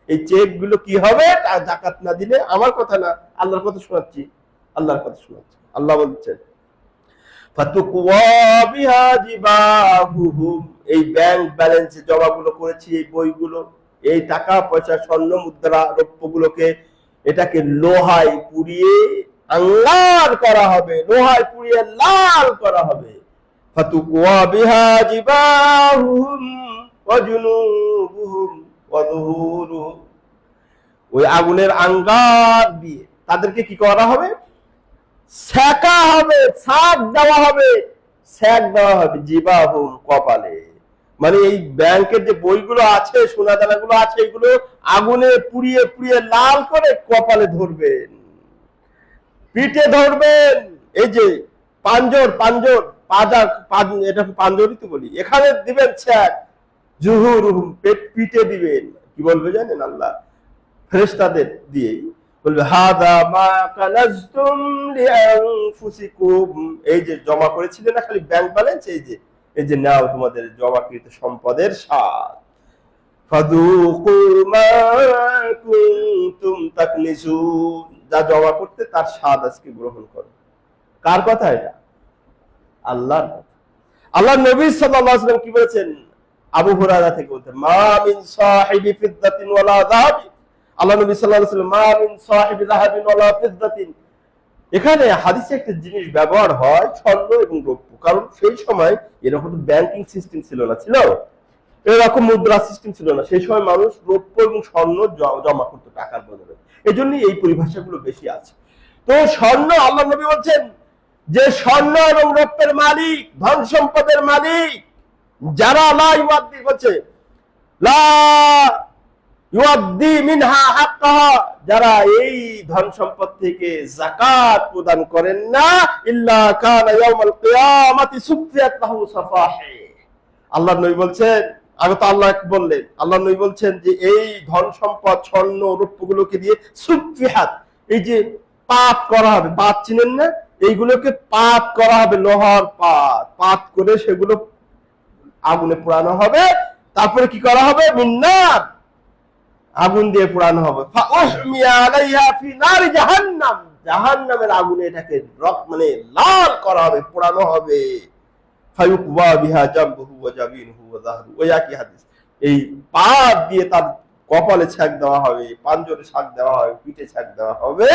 Speaker 1: এই চেক গুলো কি হবে যাকাত না দিলে? আমার কথা না, আল্লাহর কথা শোনাচ্ছি, আল্লাহর কথা শোনাচ্ছি। আল্লাহ বলছেন, ফাতুকওয়া বিহা জিবাহুহুম, এই ব্যাংক ব্যালেন্সে জমাগুলো করেছি, এই বইগুলো, এই টাকা পয়সা, স্বর্ণ মুদ্রা, রৌপ্যগুলোকে, এটাকে লোহায় পুড়িয়ে আঙ্গার করা হবে, লোহায় পুড়িয়ে লাল করা হবে। ফাতুকওয়া বিহা জিবাহুহুম ওয়া জুনুবুহুম ওয়া যুহুরুহুম, ওই আগুনের আঙ্গার দিয়ে তাদেরকে কি করা হবে? সেকা হবে, ছাক দেওয়া হবে, সেক দেওয়া হবে। জিবাহুম, কপালে, মানে এই ব্যাংকের যে বইগুলো আছে, সোনা দানাগুলো আছে, এগুলো আগুনে পুড়িয়ে পুড়িয়ে লাল করে কপালে ধরবেন, পিঠে ধরবেন, এই যে পাঞ্জর পাঞ্জর পাজা, এটা পাঞ্জরই তো বলি, এখানে দিবেন ছ্যাক, জুহুরুহুম পিঠে দিবেন। কি বলবে জানেন আল্লাহ? ফেরেশতাদের দিয়ে বলবে হাদা মা কানাজতুম লিআনফুসিকুম, এই যে জমা করেছিলেন না খালি ব্যাংক ব্যালেন্স, এই যে নাও তোমাদের জমাকৃত সম্পদের স্বাদ, ফাযুকু মা কুনতুম তাকনিজুন, যা জমা করতে তার স্বাদ আজকে গ্রহণ করো। কার কথা এটা? আল্লাহর কথা। আল্লাহ নবী সাল্লাল্লাহু আলাইহি ওয়াসাল্লাম কি বলেছেন? আবু হুরায়রা থেকে বলতেন, মা মিন সাহিবি ফিদ্দাতিন ওয়ালা যাহাবি, আল্লাহ নবী সাল্লাল্লাহু আলাইহি ওয়াসাল্লাম মা মিন সাহিবি যাহাবিন ওয়ালা ফিদ্দাতিন, এখানে হাদিসে একটা জিনিস ব্যবহার হয় স্বর্ণ এবং রৌপ্য, কারণ সেই সময় এরকম ব্যাংকিং সিস্টেম ছিল না, ছিল এরকম মুদ্রা সিস্টেম ছিল না, সেই সময় মানুষ রৌপ্য এবং স্বর্ণ জমা করতো টাকার বদলে, এই জন্যই এই পরিভাষাগুলো বেশি আছে। তো স্বর্ণ, আল্লাহ নবী বলছেন যে স্বর্ণ এবং রৌপ্যের মালিক, ধন সম্পদের মালিক যারা লা ইউআদ্দি, বলছে লা ইউআদ্দি মিনহা হাক্কাহা, যারা এই ধন সম্পদ থেকে যাকাত প্রদান করেন না, ইল্লা কানা ইয়াউমাল কিয়ামাতি সুফিয়াত লাহু সাফাহি, আল্লাহ নবী বলছেন, আগে তো আল্লাহ বললেন, আল্লাহ নবী বলছেন যে এই ধন সম্পদ স্বর্ণ রৌপ্যগুলোকে দিয়ে সুফিহাত, এই যে পাত করা হবে, পাত চিনেন না, এইগুলোকে পাত করা হবে, লোহার পাত, পাত করে সেগুলো আগুনে পোড়ানো হবে, তারপরে কি করা হবে? মিন্নার, আগুন দিয়ে পোড়ানো হবে, ফাউহমিয়া আলাইহা ফি নারি জাহান্নাম, জাহান্নামের আগুনে এটাকে মানে লাল করা হবে, পোড়ানো হবে, ফায়ুকওয়া বিহা জামবুহু ওয়া জাবিনহু ওয়া যাহরু, ওই একই হাদিস। এই পাত দিয়ে তার কপালে ছাক দেওয়া হবে, পাঞ্জরে ছাক দেওয়া হবে, পিঠে ছাক দেওয়া হবে,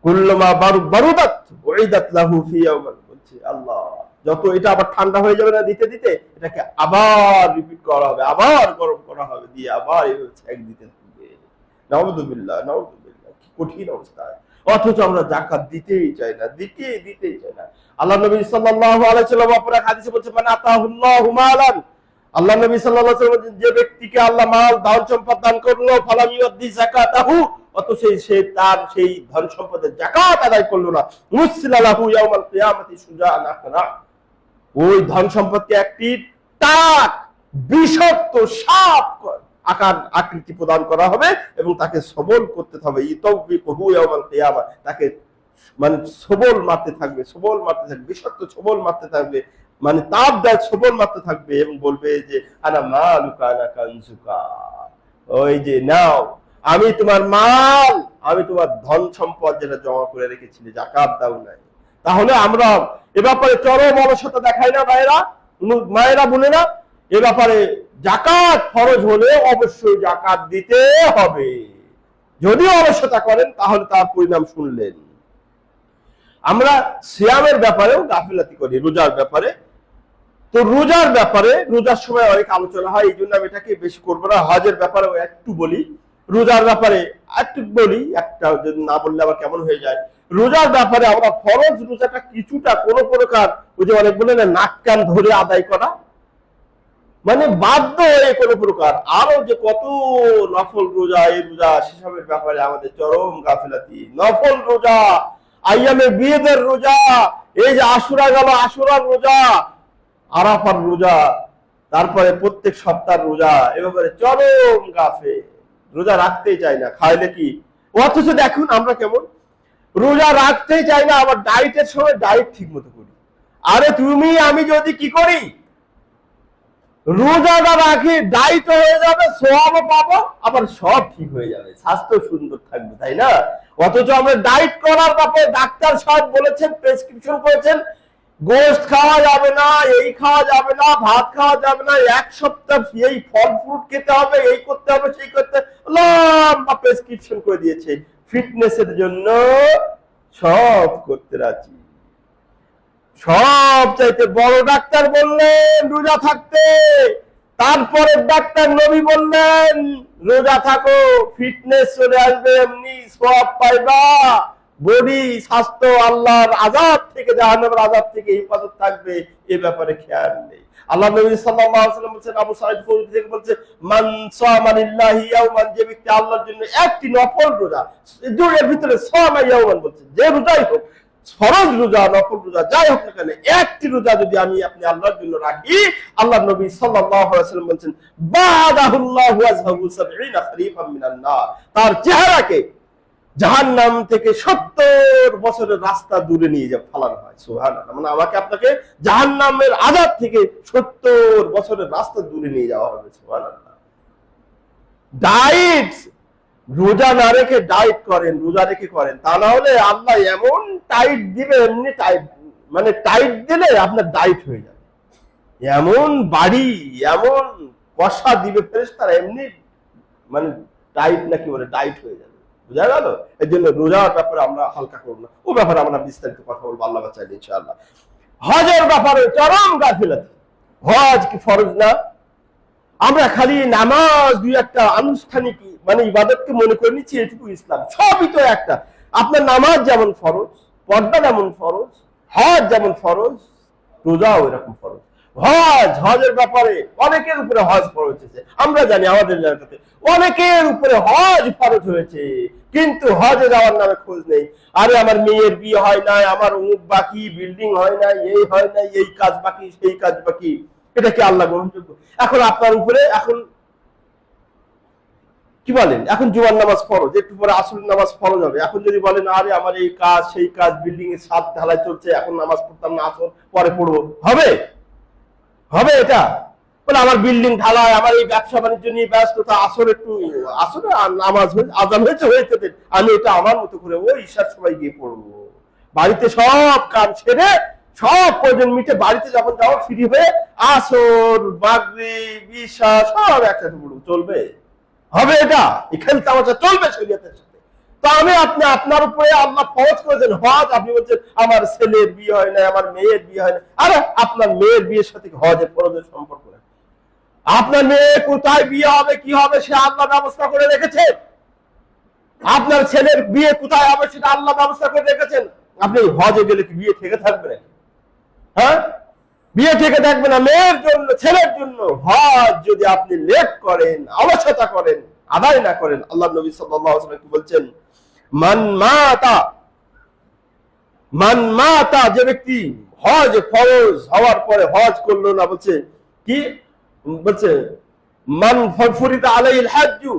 Speaker 1: কুল্লুমা বারুদাত উইদাত লাহু ফি ইয়াওমিন, বলছে আল্লাহ যত এটা আবার ঠান্ডা হয়ে যাবে না দিতে দিতে, এটাকে আবার রিপিট করা হবে, আবার গরম করা হবে, দিয়ে আবার এইভাবে ছাক দিতে থাকবে। নাউযুবিল্লাহ নাউযুবিল্লাহ, কি কঠিন অবস্থা। অথচ আমরা যাকাত দিতেই চাই না, দিতেই চাই না। আল্লাহ নবী সাল্লাল্লাহু আলাইহি ওয়াসাল্লাম অপর এক হাদিসে বলছে, মান আতাহুল্লাহু মালান, আল্লাহ নবী সাল্লাল্লাহু আলাইহি ওয়াসাল্লাম যে ব্যক্তিকে আল্লাহ মাল ধন সম্পদ দান করলো, ফালাম ইউদ্দি যাকাতাহু, অথচ সে তার সেই ধন সম্পদের যাকাত আদায় করলো না, মুসিলা লাহু ইয়াউমাল কিয়ামাতি সুজাআন আখরা, ওই ধন সম্পদকে একটি টাক বিষাক্ত সাপ আকার আকৃতি প্রদান করা হবে এবং তাকে সবল করতে হবে, ইতাউবিকুহু ইয়াউমাল কিয়ামা, তাকে মানে সবল মারতে থাকবে, বিষাক্ত সবল মারতে থাকবে, মানে তাপ দেয় সবল মারতে থাকবে এবং বলবে যে আনা মালুকা আনা কানজুকা, ওই যে নাও আমি তোমার মাল, আমি তোমার ধন সম্পদ যেটা জমা করে রেখেছিলে, যাকাত দাও নাই। তাহলে আমরা এ ব্যাপারে চরম অলসতা দেখাই না ভাইরা, মায়েরা, বোনেরা, এ ব্যাপারে যাকাত ফরজ হলে অবশ্যই যাকাত দিতে হবে। যদি অলসতা করেন তাহলে তার পরিণাম শুনলেন। আমরা সিয়ামের ব্যাপারেও গাফিলাতি করি, রোজার ব্যাপারে। তো রোজার ব্যাপারে রোজার সময় অনেক আলোচনা হয়, এই জন্য আমি এটাকে বেশি করবো না। হজের ব্যাপারেও একটু বলি, রোজার ব্যাপারে একটু বলি, একটা যদি না বললে আবার কেমন হয়ে যায়। রোজার ব্যাপারে আমরা ফরজ রোজাটা কিছুটা কোনো প্রকার, ওই যে অনেক বলে না নাক কান ধরে আদায় করা, মানে বাধ্য হয়ে কোনো প্রকার, আরো যে কত নফল রোজা, এই রোজা, সেসবের ব্যাপারে আমাদের চরম গাফিলাতি। নফল রোজা, আইয়ামে বিয়েদের রোজা, এই যে আশুরা গেল, আশুরার রোজা, আরাফার রোজা, তারপরে প্রত্যেক সপ্তাহের রোজা, এ ব্যাপারে চরম গাফে, রোজা রাখতেই চাই না, খাইলে কি। অথচ দেখুন আমরা কেমন রোজা রাখতেই চাই না, আবার ডায়েটের সময় ডায়েট ঠিক মতো করি। আরে তুমি আমি যদি কি করি, রোজাটা রাখি, ডায়েট হয়ে যাবে, সওয়াবও পাবো, আবার সব ঠিক হয়ে যাবে, স্বাস্থ্য সুন্দর থাকবে, তাই না? অথচ আমরা ডায়েট করার ব্যাপারে ডাক্তার সাহেব বলেছেন, প্রেসক্রিপশন করেছেন, গোশত খাওয়া যাবে না, এই খাওয়া যাবে না, ভাত খাওয়া যাবে না, এক সপ্তাহ এই ফল ফ্রুট খেতে হবে, এই করতে হবে, সেই করতে, লম্বা প্রেসক্রিপশন করে দিয়েছে। ফিটনেসের জন্য সব করতে রাজি। সব চাইতে বড় ডাক্তার বললেন রোজা থাকতে, তারপরে ডাক্তার নবী বললেন রোজা থাকো, ফিটনেস চলে আসবে, এমনি সব পাইবা, বডি স্বাস্থ্য আল্লাহর আযাব থেকে, জাহান্নামের আযাব থেকে হেফাজত থাকবে, এ ব্যাপারে খেয়াল নেই। আল্লাহ নবী সাল্লাল্লাহু আলাইহি ওয়াসাল্লাম বলেছেন, আবু সাঈদ খুদরি থেকে বলছে, মান সামা লিল্লাহি ইয়াওমান, যে ব্যক্তি আল্লাহর জন্য একটি নফল রোজা, এর ভিতরে সামা ইয়াওমান বলছে, যে রোজাই হোক, ফরজ রোজা নফল রোজা যাই হোক না কেন, একটি রোজা যদি আমি আপনি আল্লাহর জন্য রাখি, আল্লাহ নবী সাল্লাল্লাহু আলাইহি ওয়াসাল্লাম বলেন বাদাহুল্লাহু ওয়াজহাহু 70 খরিফাম মিনান নার, তার চেহারাকে জাহান্নাম থেকে 70 বছরের রাস্তা দূরে নিয়ে যা ফেলানো হয়। সুবহানাল্লাহ, মানে আমাকে আপনাকে জাহান্নামের আযাব থেকে 70 বছরের রাস্তা দূরে নিয়ে যাওয়া হবে। সুবহানাল্লাহ। ডায়েট, রোজা না রেখে ডায়েট করেন, রোজা রেখে করেন, তা না হলে আল্লাহ এমন টাইট দিবে, এমনি টাইট, মানে টাইট দিলে আপনার ডায়েট হয়ে যাবে, এমন বাড়ি, এমন কষা দিবে ফেরেশতারা, এমনি মানে টাইট নাকি বলে ডায়েট হয়ে যাবে। বুঝা গেল? এর জন্য রোজার ব্যাপারে আমরা হালকা করবো না, ও ব্যাপারে আমরা বিস্তারিত কথা বলবো আল্লাহ চাইলে ইনশাআল্লাহ। হজের ব্যাপারে চরম গাফিলতি। হজ কি ফরজ না? আমরা খালি নামাজ দুই একটা আনুষ্ঠানিক মানে ইবাদতকে মনে করে নিচ্ছি এটুকু ইসলাম, সবই তো একটা। আপনার নামাজ যেমন ফরজ, পর্দা যেমন ফরজ, হজ যেমন ফরজ, রোজাও এরকম ফরজ। হজের ব্যাপারে অনেকের উপরে হজ ফরজ হয়েছে, আমরা জানি আমাদের এলাকাতে অনেকের উপরে হজ ফরজ হয়েছে, কিন্তু হজে যাওয়ার নামে খোঁজ নেই। আরে আমার মেয়ের বিয়ে হয় নাই, আমার অমুক বাকি, বিল্ডিং হয় নাই, এই হয় নাই, এই কাজ বাকি, সেই কাজ বাকি, এটা কি আল্লাহ গ্রহণযোগ্য? এখন আপনার উপরে এখন কি বলেন, এখন জুমার নামাজ ফরজ, একটু পরে আসরের নামাজ ফরজ হবে, এখন যদি বলেন আরে আমার এই কাজ সেই কাজ, বিল্ডিং এর ছাদ ঢালাই চলছে, এখন নামাজ পড়তাম না, আসর পরে পড়বো, হবে? হবে এটা? বলে আমার বিল্ডিং ঢালাই, আমার এই ব্যবসা বাণিজ্য নিয়ে ব্যস্ততা, আসর একটু আসরে নামাজ আজান হয়েছে দেন, আমি এটা আমার মতো করে ওই ঈশার সময় গিয়ে পড়বো, বাড়িতে সব কাজ ছেড়ে সব প্রয়োজন মিটে বাড়িতে যখন যাবো ফ্রি হয়ে আসর মাগরিব ঈশা সব একসাথে পড়বো, চলবে? হবে এটা? এখানে তামাশা চলবে শরীয়তের সাথে? তো আমি আপনি আপনার উপরে আল্লাহ ফরজ করেছেন হজ, আপনি বলছেন আমার ছেলের বিয়ে হয় না, আমার মেয়ের বিয়ে হয় না। আরে আপনার মেয়ের বিয়ের সাথে হজের ফরজের সম্পর্ক নেই। আপনার মেয়ে কোথায় বিয়ে হবে কি হবে সে আল্লাহ ব্যবস্থা করে রেখেছে। আপনার ছেলের বিয়ে কোথায় হবে সেটা আল্লাহ ব্যবস্থা করে রেখেছেন। আপনি হজে গেলে কি বিয়ে থেকে থাকবে? হ্যাঁ, বিয়ে থেকে থাকবে না। মেয়ের জন্য, ছেলের জন্য হজ যদি আপনি লেট করেন, অলসতা করেন, আদায় না করেন, আল্লাহ নবী সাল্লাল্লাহু আলাইহি ওয়াসাল্লাম কি বলছেন, মান মাতা, যে ব্যক্তি হজ ফরজ হওয়ার পরে হজ করলো না, বলছে কি বলছে, মান ফরিদা আলাইহিল হাজ্জু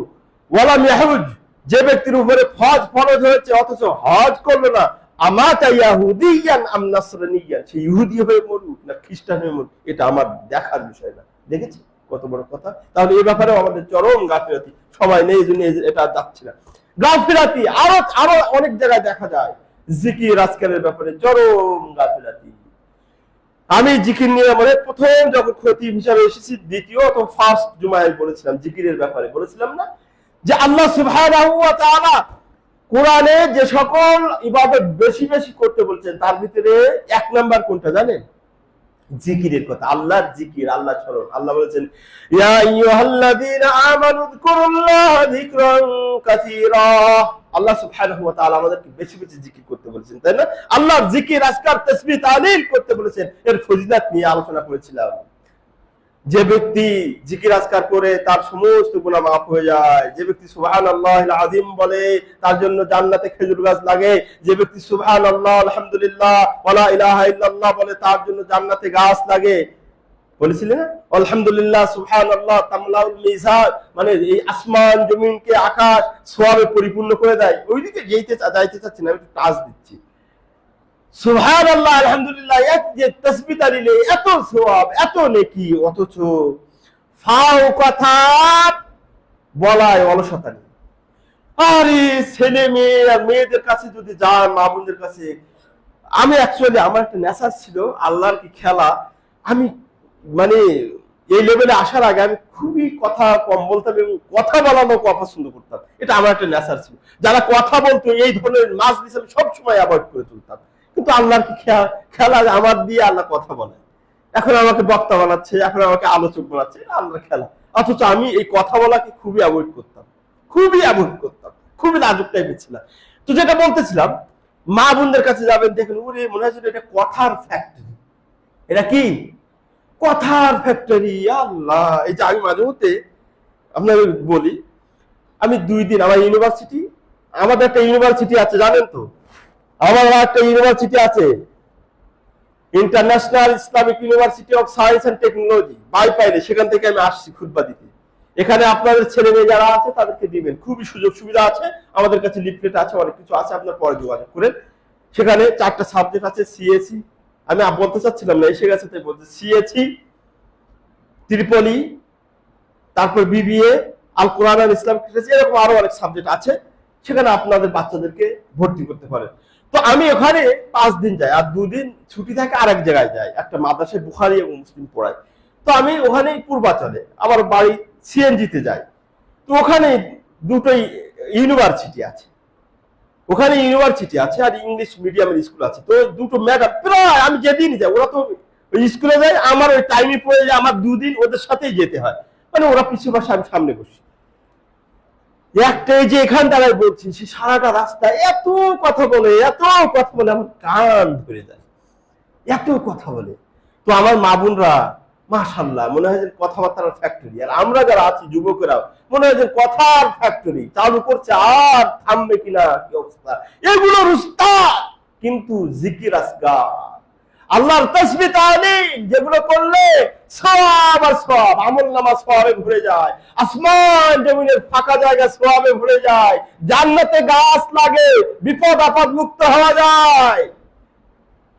Speaker 1: ওয়া লাম ইয়াহুজ, যে ব্যক্তির উপরে হজ ফরজ হয়েছে অথচ হজ করলো না, আমাতা ইয়াহুদিয়ান আম নাসরানিয়ান, সে ইহুদি হয়ে মরুক না খ্রিস্টান হয়ে মরুক, এটা আমার দেখার বিষয় না। দেখেছি কত বড় কথা? তাহলে এই ব্যাপারে আমাদের চরম গাফিলতি, সময় নেই জন্য এটা যাচ্ছি না। গাফিলতি আরো অনেক জায়গায় দেখা যায়। জিকির আজকালের ব্যাপারে চরম গাফিলতি। আমি জিকির নিয়ে মানে প্রথম যখন খতিব হিসাবে এসেছি, দ্বিতীয় তো ফার্স্ট জুমায় বলেছিলাম জিকিরের ব্যাপারে, বলেছিলাম না যে আল্লাহ সুবহানাহু ওয়া তাআলা কোরআনে যে সকল ইবাদত বেশি বেশি করতে বলছেন তার ভিতরে এক নাম্বার কোনটা জানেন? জিকিরের কথা, আল্লাহর জিকির, আল্লাহ স্মরণ। আল্লাহ বলেছেন ইয়া আইয়ুহাল্লাযীনা আমানু যিকুরুল্লাহা যিকরান কাসীরা। আল্লাহ সুবহানাহু ওয়া তাআলা আমাদেরকে বেশি বেশি জিকির করতে বলেছেন, তাই না? আল্লাহর জিকির, আজকার, তাসবিহ, তাহলিল করতে বলেছেন। এর ফজিলত নিয়ে আলোচনা করেছিলাম। যে ব্যক্তি জিকির আজকার করে তার সমস্ত গুনাহ মাফ হয়ে যায়। যে ব্যক্তি সুবহানাল্লাহিল আযীম বলে তার জন্য জান্নাতে খেজুর গাছ লাগে। যে ব্যক্তি সুবহানাল্লাহ আলহামদুলিল্লাহ ওয়া লা ইলাহা ইল্লাল্লাহ বলে তার জন্য জান্নাতে গাছ লাগে। বলেছিলেন না, আলহামদুলিল্লাহ সুবহানাল্লাহ তামলাউল মিজান, মানে এই আসমান জমিনকে আকাশ সওয়াবে পরিপূর্ণ করে দেয়। ওইদিকে যাইতে চাচ্ছি না, আমি একটু টাচ দিচ্ছি। সুবহানাল্লাহ আলহামদুলিল্লাহ, এক যে তাসবিহ তাহলিলে এত সওয়াব, এত নেকি, অথচ ফাও কথা বলায় অলসতা নেই। আরে ছেলে মেয়ে আর মেয়েদের কাছে যদি যান, মা বোনদের কাছে, আমি অ্যাকচুয়ালি আমার একটা নেশা ছিল আল্লাহর কি খেলা। আমি মানে এই লেভেলে আসার আগে আমি খুবই কথা কম বলতাম এবং কথা বলানো অপছন্দ করতাম। এটা আমার একটা নেশার ছিল। যারা কথা বলতো এই ধরনের মাজলিস আমি সবসময় অ্যাভয়েড করে চলতাম। কিন্তু আল্লাহর কি খেলা, আমার দিয়ে আল্লাহ কথা বলে, এখন আমাকে বক্তা বানাচ্ছে, এখন আমাকে আলোচক বানাচ্ছে, আল্লাহর খেলা। অথচ আমি এই কথা বলাকে খুবই অ্যাভয়েড করতাম, খুবই লাজুক টাইপের ছিলাম। তো যেটা বলতেছিলাম, মা বোনদের কাছে যাবেন, দেখেন ওরে মনে হয় এটা কথার ফ্যাক্টরি। এটা কি কথার ফ্যাক্টরি। আল্লাহ, এই যে আমি মাঝে মধ্যে আপনাকে বলি, আমি 2 দিন আমার ইউনিভার্সিটি, আমাদের একটা ইউনিভার্সিটি আছে জানেন তো, আমার একটা ইউনিভার্সিটি আছে, international Islamic university of science and technology বাইপাইলে, সেখান থেকে আমি আসছি খুতবা দিতে। এখানে আপনাদের ছেলে মেয়ে যারা আছে তাদেরকে দিবেন, খুবই সুযোগ সুবিধা আছে, আমাদের কাছে লিফলেট আছে, অনেক কিছু আছে, আপনার পরে যোগাযোগ করেন। সেখানে 4টা সাবজেক্ট আছে, সিএসি, আমি বলতে চাচ্ছিলাম না, এসে গেছে তাই বলতে, সিএসি, ত্রিপলি, তারপর বিবিএ, আল কোরআন আর ইসলামিক লিটারেচার, এরকম আরো অনেক সাবজেক্ট আছে, সেখানে আপনাদের বাচ্চাদেরকে ভর্তি করতে পারেন। তো আমি ওখানে 5 দিন যাই, আর 2 দিন ছুটি থাকে আরেক জায়গায় যাই, একটা মাদ্রাসায় বুখারী এবং মুসলিম পড়াই। তো আমি ওখানে পূর্বাচলে আমার বাড়ি সিএনজিতে যাই। তো ওখানে দুটোই ইউনিভার্সিটি আছে, ওখানে ইউনিভার্সিটি আছে আর ইংলিশ মিডিয়ামের স্কুল আছে। তো দুটো ম্যাডাম প্রায় আমি যেদিন যাই, ওরা তো ওই স্কুলে যায়, আমার ওই টাইমে পড়ে যায়, আমার 2 দিন ওদের সাথেই যেতে হয়, মানে ওরা পিছু পাশে, আমি সামনে বসি। একটাই যে এখান দ্বারাই বলছি, সে সারাটা রাস্তা এত কথা বলে, এত কথা বলে, আমার কান ধরে যায়, এত কথা বলে। তো আমার মা বোনরা মাশাআল্লাহ মনে হয় যে কথাবার্তার ফ্যাক্টরি, আর আমরা যারা আছি যুবকেরা মনে হয় যে কথার ফ্যাক্টরি চালু করছে, আর থামবে কিনা কি অবস্থা। এগুলোর উস্তাদ কিন্তু জিকির আসগার, আল্লাহর তাসবিহ তাহলিল, যেগুলো করলে সওয়াব আর সওয়াব, আমলনামা সওয়াবে ভরে যায়, আসমান জমিনের ফাঁকা জায়গা সওয়াবে ভরে যায়, জান্নাতে গাছ লাগে, বিপদ আপদ মুক্ত হওয়া যায়।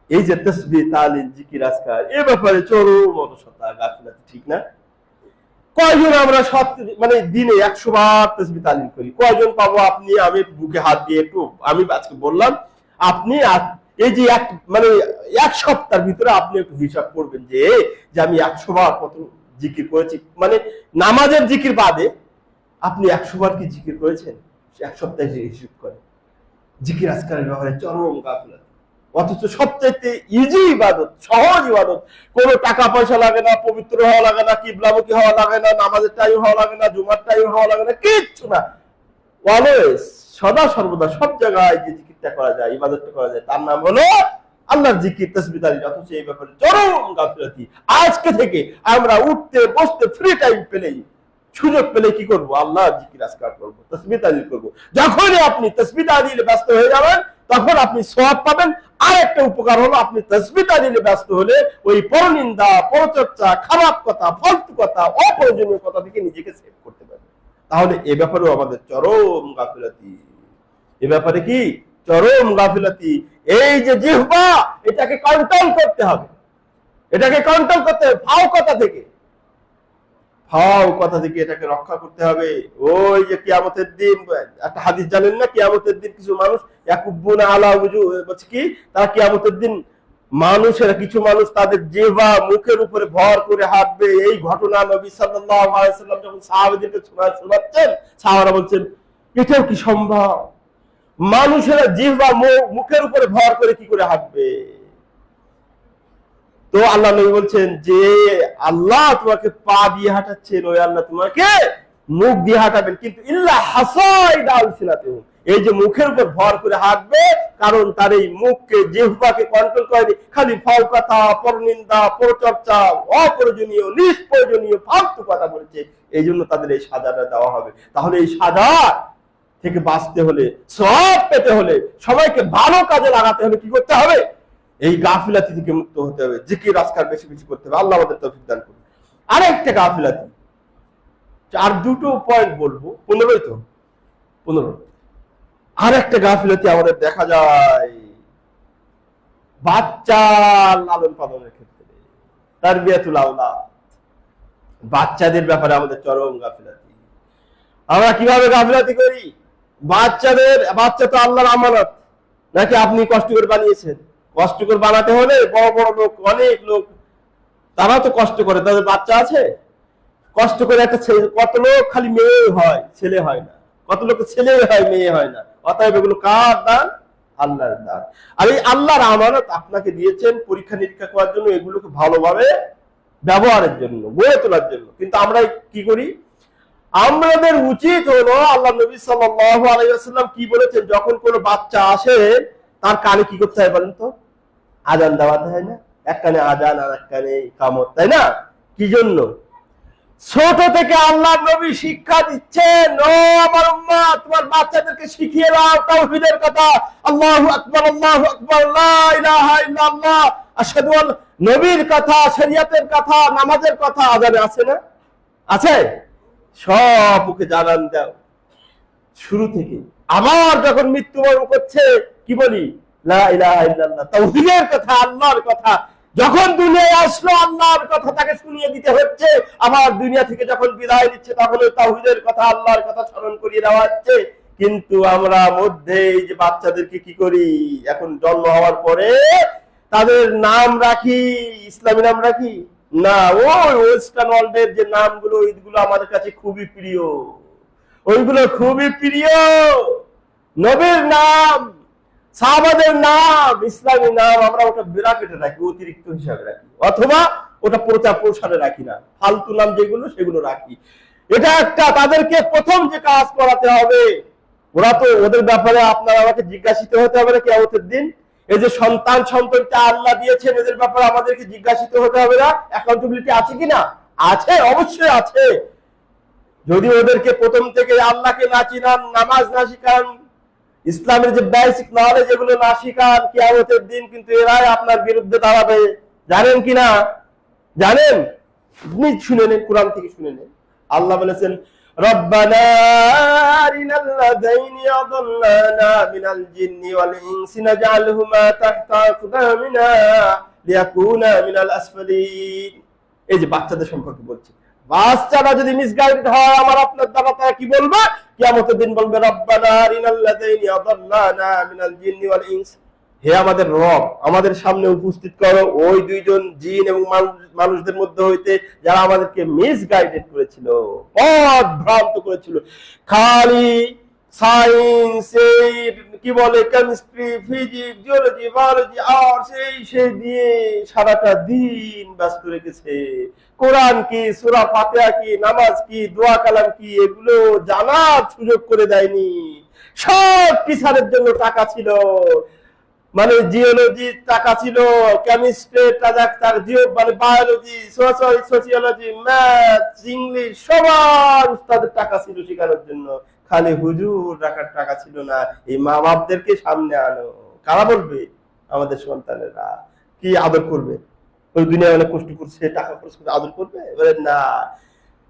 Speaker 1: এই যে তাসবিহ তাহলিল জিকির আজকার, এ ব্যাপারে চরম অলসতা গাফিলতি, ঠিক না? কয়জন আমরা মানে দিনে 100 বার তাসবিহ তাহলিল করি? কয়জন পাবো? আপনি, আমি বুকে হাত দিয়ে একটু, আমি আজকে বললাম, আপনি এই যে মানে 1 সপ্তাহের ভিতরে আপনি একটু হিসাব করবেন যে আমি 100 বার কত জিকির করেছি, মানে নামাজের জিকির বাদে আপনি 100 বার কি জিকির করেছেন? 1 সপ্তাহে হিসাব করে জিকির আজকারের ব্যাপারে চরম গাফিলতি। অথচ সবচাইতে ইজি ইবাদত, সহজ ইবাদত, কোনো টাকা পয়সা লাগে না, পবিত্র হওয়া লাগে না, কিবলামুখী হওয়া লাগে না, নামাজের টাইম হওয়া লাগে না, জুমার টাইম হওয়া লাগে না, কিচ্ছু না। অলওয়েজ, সদা সর্বদা, সব জায়গায় যে জিকিরটা করা যায়, ইবাদতটা করা যায়, তার নাম হলো আল্লাহর জিকির, তাসবিহ তাহলিল। অথচ এই ব্যাপারে চরম গাফিলতি। আজকে থেকে আমরা উঠতে বসতে ফ্রি টাইম পেলেই, সুযোগ পেলে কি করব? আল্লাহর জিকির আজকার করব, তাসবিহ তাহলিল করব। যখনই আপনি তাসবিহ তাহলিলে ব্যস্ত হয়ে যাবেন, তখন আপনি সওয়াব পাবেন। আর একটা উপকার হলো, আপনি তাসবিহ তাহলিলে ব্যস্ত হলে ওই পরনিন্দা, পরচর্চা, খারাপ কথা, ফালতু কথা, অপ্রয়োজনীয় কথা থেকে নিজেকে সেভ করতে পারবেন। তাহলে এ ব্যাপারেও আমাদের চরম গাফিলতি। এ ব্যাপারে কি চরম গাফিলতি। এই যে জিহ্বা, এটাকে কন্ট্রোল করতে হবে, এটাকে কন্ট্রোল করতে হবে, ফাও কথা থেকে, ফাও কথা থেকে এটাকে রক্ষা করতে হবে। ওই যে কিয়ামতের দিন একটা হাদিস জানেন না, কিয়ামতের দিন কিছু মানুষ ইয়াকুবুনা আলা উজু, বলছে কি, তারা কিয়ামতের দিন মানুষেরা, কিছু মানুষ তাদের জিহ্বা মুখের উপরে ভর করে হাঁটবে। এই ঘটনা নবী সাল্লাল্লাহু আলাইহি ওয়াসাল্লাম যখন সাহাবীদেরকে শোনাচ্ছেন, সাহাবারা বলছেন এটাও কি সম্ভব? মানুষেরা জিহ্বা মুখের উপরে ভর করে কি করে হাঁটবে? তো আল্লাহ নবী বলছেন যে আল্লাহ তোমাকে পা দিয়ে হাঁটাচ্ছেন, ওই আল্লাহ তোমাকে মুখ দিয়ে হাঁটাবেন, কিন্তু ইল্লা হাসাইদা আলসিনাতুহুম, এই যে মুখের উপর ভর করে হাঁটবে, কারণ তার এই মুখকে, জিহ্বাকে কন্ট্রোল করেনি, খালি ফাও কথা, পরনিন্দা, পরচর্চা, অপ্রয়োজনীয়, নিষ্প্রয়োজনীয় ফালতু কথা বলেছে, এই জন্য তাদের এই সাজাটা দেওয়া হবে। তাহলে এই সাজা থেকে বাঁচতে হলে, সওয়াব পেতে হলে, সবাইকে ভালো কাজে লাগাতে হলে কি করতে হবে? এই গাফিলাতি থেকে মুক্ত হতে হবে, জিকির আজকার বেশি বেশি করতে হবে। আল্লাহ আমাদের তৌফিক দান করুন। আরেকটা গাফিলাতি, আর দুটো পয়েন্ট বলবো, 15ই তো 15। আরেকটা গাফিলাতি আমাদের দেখা যায় বাচ্চার লালন পালনের ক্ষেত্রে, তারবিয়াতুল আওলাদ, বাচ্চাদের ব্যাপারে আমাদের চরম গাফিলাতি। আমরা কিভাবে গাফিলাতি করি? বাচ্চা তো আল্লাহর আমানত, নাকি আপনি কষ্ট করে বানিয়েছেন? কষ্ট করে বানাতে হলে বড় বড় লোক, অনেক লোক, তারা তো কষ্ট করে, তাদের বাচ্চা আছে, কষ্ট করে একটা ছেলে, কত লোক খালি মেয়ে হয়, ছেলে হয় না, কত লোক ছেলে হয়, মেয়ে হয় না। অতএব এগুলো কার দান? আল্লাহর দান। আর এই আল্লাহর আমানত আপনাকে দিয়েছেন পরীক্ষা নিরীক্ষা করার জন্য, এগুলোকে ভালোভাবে ব্যবহারের জন্য, গড়ে তোলার জন্য। কিন্তু আমরা কি করি? আমাদের উচিত হলো, আল্লাহ নবী সাল্লাল্লাহু আলাইহি ওয়াসাল্লাম কি বলেছেন, যখন কোনো বাচ্চা আসে তার কানে কি করতে হয় বলেন তো? আজান দেওয়াতে হয় না? এক কানে আজান আর এক কানে ইকামত, তাই না? কি জন্য? ছোট থেকে আল্লাহ নবী শিক্ষা দিচ্ছেন, ও আমার উম্মত, তোমার বাচ্চাদেরকে শিখিয়ে দাও তাওহীদের কথা, আল্লাহু আকবার, আল্লাহু আকবার, লা ইলাহা ইল্লাল্লাহ, আশহাদু আল্লা, নবীর কথা, শরীয়তের কথা, নামাজের কথা আজানে আছে না? আছে? সব ওকে জানান দাও শুরু থেকে। আবার যখন মৃত্যুবরণ করছে কি বলি? লা ইলাহা ইল্লাল্লাহ, তাওহীদের কথা, আল্লাহর কথা। যখন দুনিয়ায় আসলো আল্লাহর কথা তাকে শুনিয়ে দিতে হচ্ছে, আবার দুনিয়া থেকে যখন বিদায় দিচ্ছে তখন তাওহীদের কথা, আল্লাহর কথা স্মরণ করিয়ে দেওয়া হচ্ছে। কিন্তু আমরা মধ্যে এই যে বাচ্চাদেরকে কি করি, এখন জন্ম হওয়ার পরে তাদের নাম রাখি, ইসলামী নাম রাখি না, ওই ওয়েস্টার্ন ওয়ার্ল্ডের যে নামগুলো, ওইগুলো আমাদের কাছে খুবই প্রিয়, ওইগুলো খুবই প্রিয়। নবীর নাম, সাহাবাদের নাম, ইসলামী নাম আমরা ওটা ব্র্যাকেটে রাখি, অতিরিক্ত হিসাবে রাখি, অথবা ওটা প্রচার প্রসারে রাখি না, ফালতু নাম যেগুলো সেগুলো রাখি। এটা একটা তাদেরকে প্রথম যে কাজ করাতে হবে। ওরা তো ওদের ব্যাপারে আপনারা আমাকে জিজ্ঞাসিত হতে হবে না কিয়ামতের দিন। এই যে সন্তান সন্ততিটা আল্লাহ দিয়েছেন, এদের ব্যাপারে আমাদেরকে জিজ্ঞাসিত হতে হবে না? অ্যাকাউন্টেবিলিটি আছে কিনা? আছে, অবশ্যই আছে। যদি ওদেরকে প্রথম থেকে আল্লাহকে না চিনান, নামাজ না শিখান, ইসলামের যে বেসিক নলেজ এগুলো না শিখান, কিয়ামতের দিন কিন্তু এরাই আপনার বিরুদ্ধে দাঁড়াবে। জানেন কিনা? জানেন? আপনি শুনে নেন, কোরআন থেকে শুনে নেন। আল্লাহ বলেছেন, রব্বানা আরিনাল লাযাইনি আযাল্লানা মিনাল জিন্নি ওয়াল ইনসি নাজআলহুমা তাহতা আকদামিনা লিয়াকুনা মিনাল আসফালিন। এই যে বাচ্চাদের সম্পর্কে বলছি, বাচ্চারা যদি মিসগাইড হয় আমার আপনার দ্বারা, তারা কি বলবে? কিয়ামতের দিন বলবে, রব্বানা আরিনাল লাযাইনি আযাল্লানা মিনাল জিন্নি ওয়াল ইনস, হে আমাদের রব, আমাদের সামনে উপস্থিত করো ওই দুইজন জিন এবং মানুষদের মধ্যে হইতে যারা আমাদেরকে মিসগাইডেড করেছিল, পথ ভ্রান্ত করেছিল। খালি সায়েন্স, কি বলে, কেমিস্ট্রি, ফিজিক্স, জিওলজি, বায়োলজি, আর সেই দিয়ে সারাটা দিন ব্যস্ত রেখেছে। কোরআন কি, সূরা ফাতিহা কি, নামাজ কি, দোয়া কালাম কি, এগুলো জানার সুযোগ করে দেয়নি। সব টিচারের জন্য টাকা ছিল, মানে জিওলজি টাকা ছিল, কেমিস্ট্রি টাকা, মানে বায়োলজি, সোশিওলজি, ম্যাথ, ইংলিশ, সবার উস্তাদের টাকা ছিল শেখানোর জন্য। খালি হুজুর রাখার টাকা ছিল না। এই মা বাপদেরকে সামনে আনো। কারা বলবে? আমাদের সন্তানেরা। কি আদর করবে? ওই দুনিয়ায় অনেক কষ্ট করছে, টাকা খরচ করে আদর করবে? বলেন না।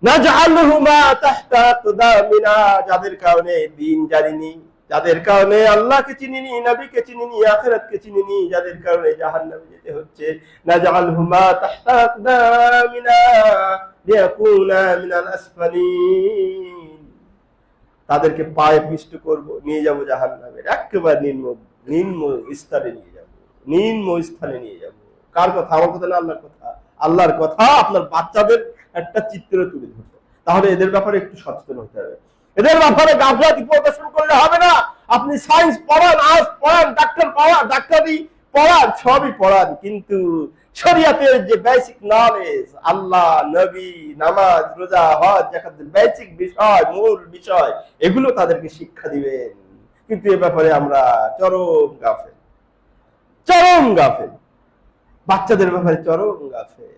Speaker 1: নাজআলহুমা তাহতা আকদামিনা, যাদের কারণে দিন জানিনি, যাদের কারণে আল্লাহকে চিনিনি, নবীকে চিনিনি, আখিরাতকে চিনিনি, যাদের কারণে জাহান্নামে যেতে হচ্ছে, নাজআলহুমা তাহতা আকদামিনা লিয়াকুনা মিনাল আসফালিন, তাদেরকে পায়ে পিষ্ট করব, নিয়ে যাব জাহান্নামের একেবারে নিম্ন স্তরে নিয়ে যাব, নিম্ন স্থানে নিয়ে যাব। কার কথা? আমার কথা না, আল্লাহর কথা। আল্লাহর কথা আপনার বাচ্চাদের একটা চিত্র তুলে ধরবে। তাহলে এদের ব্যাপারে একটু সচেতন হতে হবে। এদের ব্যাপারে গাফলাতি প্রদর্শন করলে হবে না। আপনি সায়েন্স পড়ান, আর্টস পড়ান, ডাক্তারি পড়ান, সবই পড়ান, কিন্তু শরিয়াতের যে বেসিক নলেজ, আল্লাহ, নবী, নামাজ, রোজা, হজ, যাকাতের বেসিক বিষয়, মূল বিষয়, এগুলো তাদেরকে শিক্ষা দিবেন। কিন্তু এ ব্যাপারে আমরা চরম গাফেল, চরম গাফেল। বাচ্চাদের ব্যাপারে চরম গাফেল।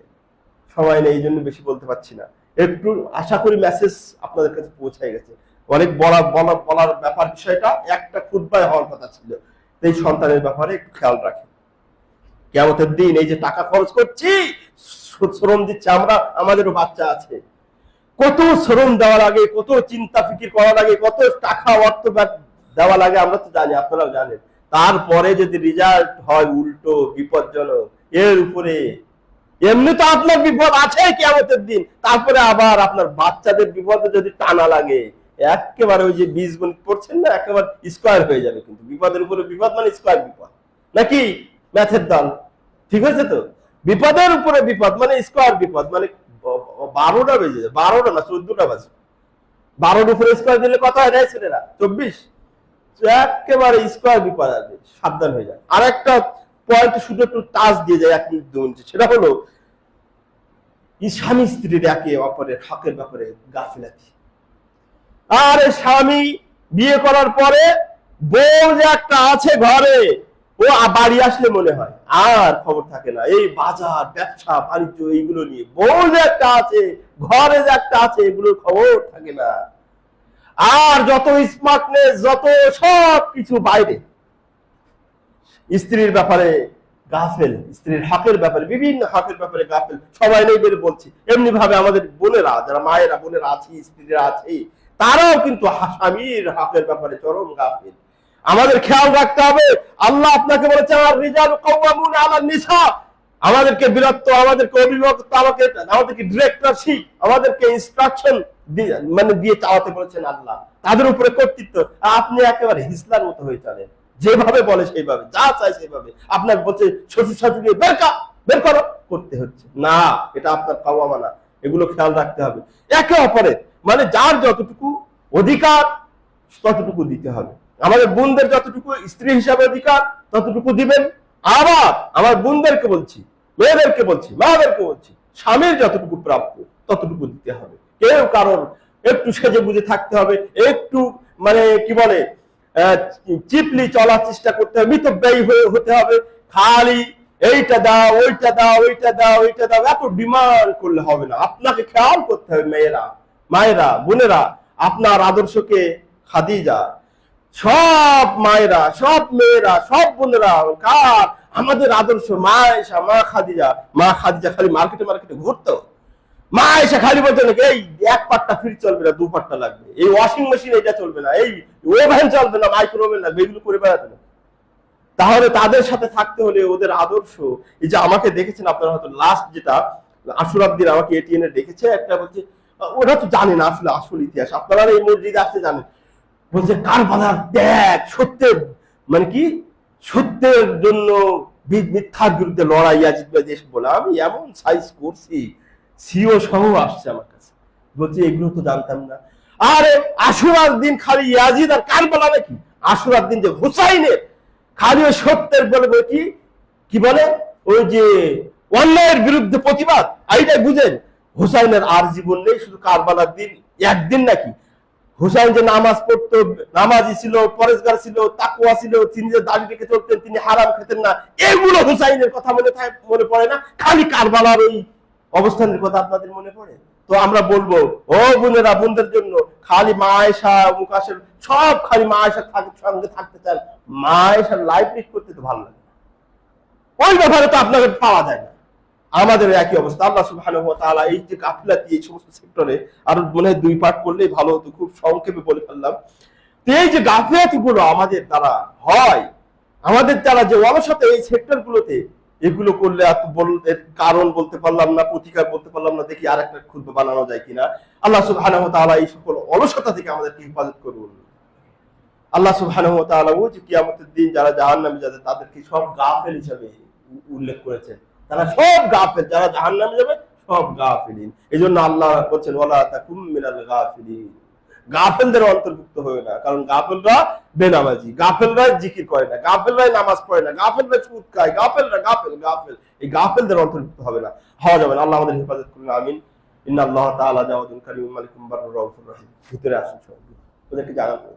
Speaker 1: সময় নেই, এই জন্য বেশি বলতে পারছি না। একটু আশা করি মেসেজ আপনাদের কাছে পৌঁছায় গেছে। অনেক বলার ব্যাপার, বিষয়টা একটা খুতবায় হওয়ার কথা ছিল। এই সন্তানের ব্যাপারে একটু খেয়াল রাখেন। কিয়ামতের দিন এই যে টাকা খরচ করছি, শ্রম দিচ্ছে, আমরা, আমাদেরও বাচ্চা আছে, কত শ্রম দেওয়া লাগে, কত চিন্তা ফিকির করা লাগে, কত টাকা অর্থ দেওয়া লাগে, আমরা তো জানি, আপনারাও জানেন। তারপরে যদি রেজাল্ট হয় উল্টো, বিপজ্জনক, এর উপরে এমনি তো আপনার বিপদ আছে কিয়ামতের দিন, তারপরে আবার আপনার বাচ্চাদের বিপদে যদি টানা লাগে, একেবারে ওই যে বীজগণিত পড়ছেন না, একেবারে স্কয়ার হয়ে যাবে। কিন্তু বিপদের উপরে বিপদ মানে স্কয়ার বিপদ, নাকি ম্যাথের দল? ঠিক আছে তো? বিপদের উপরে বিপদ মানে স্কয়ার বিপদ, মানে 12টা বেজে যায়, 12টা না 14টা বাজে। 12-র উপরে স্কয়ার দিলে কত হয় রে ছেলেরা? 24। একেবারে স্কয়ার বিপদ আসবে, সাবধান হয়ে যায়। আর একটা পয়েন্ট শুধু একটু টাচ দিয়ে যায় 1 মিনিট 2 মিনিট, সেটা হলো স্বামী স্ত্রীর একে অপরের হকের ব্যাপারে গাফিলাতি। আর স্বামী বিয়ে করার পরে বউ যে একটা আছে ঘরে, ও বাড়ি আসলে মনে হয় আর খবর থাকে না। এই বাজার ব্যবসা বাণিজ্য এইগুলো নিয়ে, বউ যে একটা আছে, ঘরে যে একটা আছে, এগুলোর খবর থাকে না। আর যত স্মার্টনেস, যত সব কিছু বাইরে, স্ত্রীর ব্যাপারে গাফেল, স্ত্রীর হকের ব্যাপারে, বিভিন্ন হকের ব্যাপারে গাফেল। সবাই নেই বের বলছি, এমনি ভাবে আমাদের বোনেরা, যারা মায়েরা বোনেরা আছে, স্ত্রীরা আছে, তারাও কিন্তু স্বামীর হকের ব্যাপারে চরম গাফেল। আমাদের খেয়াল রাখতে হবে। আল্লাহ আপনাকে বলেছেন আর রিজালু কাওয়ামুনা আলান নিসা, আমাদেরকে বীরত্ব, আমাদেরকে অভিভাবকত্ব, আমাদেরকে ডিরেক্টরশিপ, আমাদেরকে ইনস্ট্রাকশন মানে দিয়ে চালাতে বলেছেন আল্লাহ, তাদের উপরে কর্তৃত্ব। আপনি একেবারে হিসলার মতো হয়ে চলেন, যেভাবে বলে সেইভাবে, যা চাই সেইভাবে। আপনাকে বলছে শ্বশুর শাশুড়ি বের করো, করতে হচ্ছে না, এটা আপনার কাওয়ামা না। এগুলো খেয়াল রাখতে হবে। একে অপরের মানে যার যতটুকু অধিকার ততটুকু দিতে হবে। আমাদের বোনদের যতটুকু স্ত্রী হিসাবে অধিকার ততটুকু দিবেন। আবার আমার বোনদেরকে বলছি, মেয়েদেরকে বলছি, মাদেরকে বলছি, স্বামীর যতটুকু প্রাপ্য ততটুকু দিতে হবে। কেউ কারণ একটু সেজে বুঝে থাকতে হবে, একটু মানে কি বলে চিপলি চলার চেষ্টা করতে হবে, মিতব্যয়ী হতে হবে। খালি এইটা দাও, ওইটা দাও, ওইটা দাও, ওইটা দাও, এত ডিমান্ড করলে হবে না। আপনাকে খেয়াল করতে হবে। মেয়েরা, মায়েরা, বোনেরা, আপনার আদর্শকে খাদিজা, সব মায়েরা, সব মেয়েরা, সব বোনেরা কার আমাদের আদর্শ মা আয়েশা, মা খাদিজা। মা খাদিজা খালি মার্কেটে ঘুরতো। মা আয়েশা খালি বলতো নাকি এই এক পাট্টা ফ্রিজ চলবে না, দু পাট্টা লাগবে, এই ওয়াশিং মেশিন এটা চলবে না, এই ওভেন চলবে না, মাইক্রোওভেন লাগবে, এগুলো করে বেড়াতো না। তাহলে তাদের সাথে থাকতে হলে ওদের আদর্শ, এই যে আমাকে দেখেছেন আপনারা হয়তো লাস্ট যেটা আশুরার দিন আমাকে এটিএন এ দেখেছে, একটা বলছে ওরা তো জানে না আসলে আসল ইতিহাস, আপনারা এই মসজিদে আসতে জানেন, বলছে কারবালার ত্যাগ, সত্যের মানে কি, সত্যের জন্য মিথ্যার বিরুদ্ধে লড়াই ইয়াজিদ ভাই দেশ বলে। আমি এমন সাইজ করছি, সিও সহ আসছে আমার কাছে, বলছে এগুলো তো জানতাম না। আরে আশুরার দিন খালি ইয়াজিদ আর কারবালা নাকি? আশুরার দিন যে হুসাইনের খালি ওই সত্যের বলে কি বলে, ওই যে অন্যায়ের বিরুদ্ধে প্রতিবাদ, এইটাই বুঝেন। হুসাইনের আর জীবন নেই, শুধু কারবালার দিন একদিন নাকি। হুসাইন যে নামাজ পড়তো, নামাজি ছিল, পরেশগার ছিল, তাকওয়া ছিল, তিনি যে দাড়ি রেখে চলতেন, তিনি হারাম খেতেন না, এগুলো হুসাইনের কথা মনে পড়ে না, খালি কারবালার ওই অবস্থানের কথা আপনাদের মনে পড়ে। তো আমরা বলবো, ও বোনেরা, বোনদের জন্য খালি মা আয়েশা, মুকাশের সব খালি মা আয়েশার সঙ্গে থাকতে চান, মা আয়েশার লাইফ লিড করতে তো ভালো লাগে, ওই ব্যাপারে তো আপনাকে পাওয়া যায় না। আমাদের একই অবস্থা। আল্লাহ সুবহানাহু ওয়া তাআলা এই যে গাফিলাতি এই সমস্ত সেক্টরে আর মনে হয় 2 পার্ট করলেই ভালো হতো, খুব সংক্ষেপে বলে ফেললাম। তো এই যে গাফিলাতি গুলো আমাদের দ্বারা হয়, আমাদের দ্বারা যে অলসতা এই সেক্টর গুলোতে, এগুলো করলে এর কারণ বলতে পারলাম না, প্রতিকার বলতে পারলাম না, দেখি আরেকটা খুতবা বানানো যায় কিনা। আল্লাহ সুবহানাহু ওয়া তাআলা এই সকল অলসতা থেকে আমাদেরকে হেফাজত করুন। আল্লাহ সুবহানাহু ওয়া তাআলা ওই যে কিয়ামতের দিন যারা জাহান্নামে যাবে তাদেরকে সব গাফেল হিসেবে উল্লেখ করেছেন, তারা সব গাফেল, যারা জাহান্নামে যাবে সব গাফিলিন। এজন্য আল্লাহ বলেন ওয়ালা তাকুম মিনাল গাফিলিন, গাফেলদের অন্তর্ভুক্ত হয়ে না। কারণ গাফেলরা বেনামাজি, গাফেলরা জিকির করে না, গাফেলরা নামাজ পড়ে না, গাফেলরা সুদ খায়, গাফেলরা গাফেল, এই গাফেলদের অন্তর্ভুক্ত হবে না, হওয়া যাবে না। আল্লাহ আমাদের হেফাজত করুন, আমিন। ইন্নাল্লাহ তাআলা জাওয়াদুন কারীম মালিকুম বাররুর রাউফুর রহিম। ভিতরে আসুন, সব ওদেরকে জানাবো।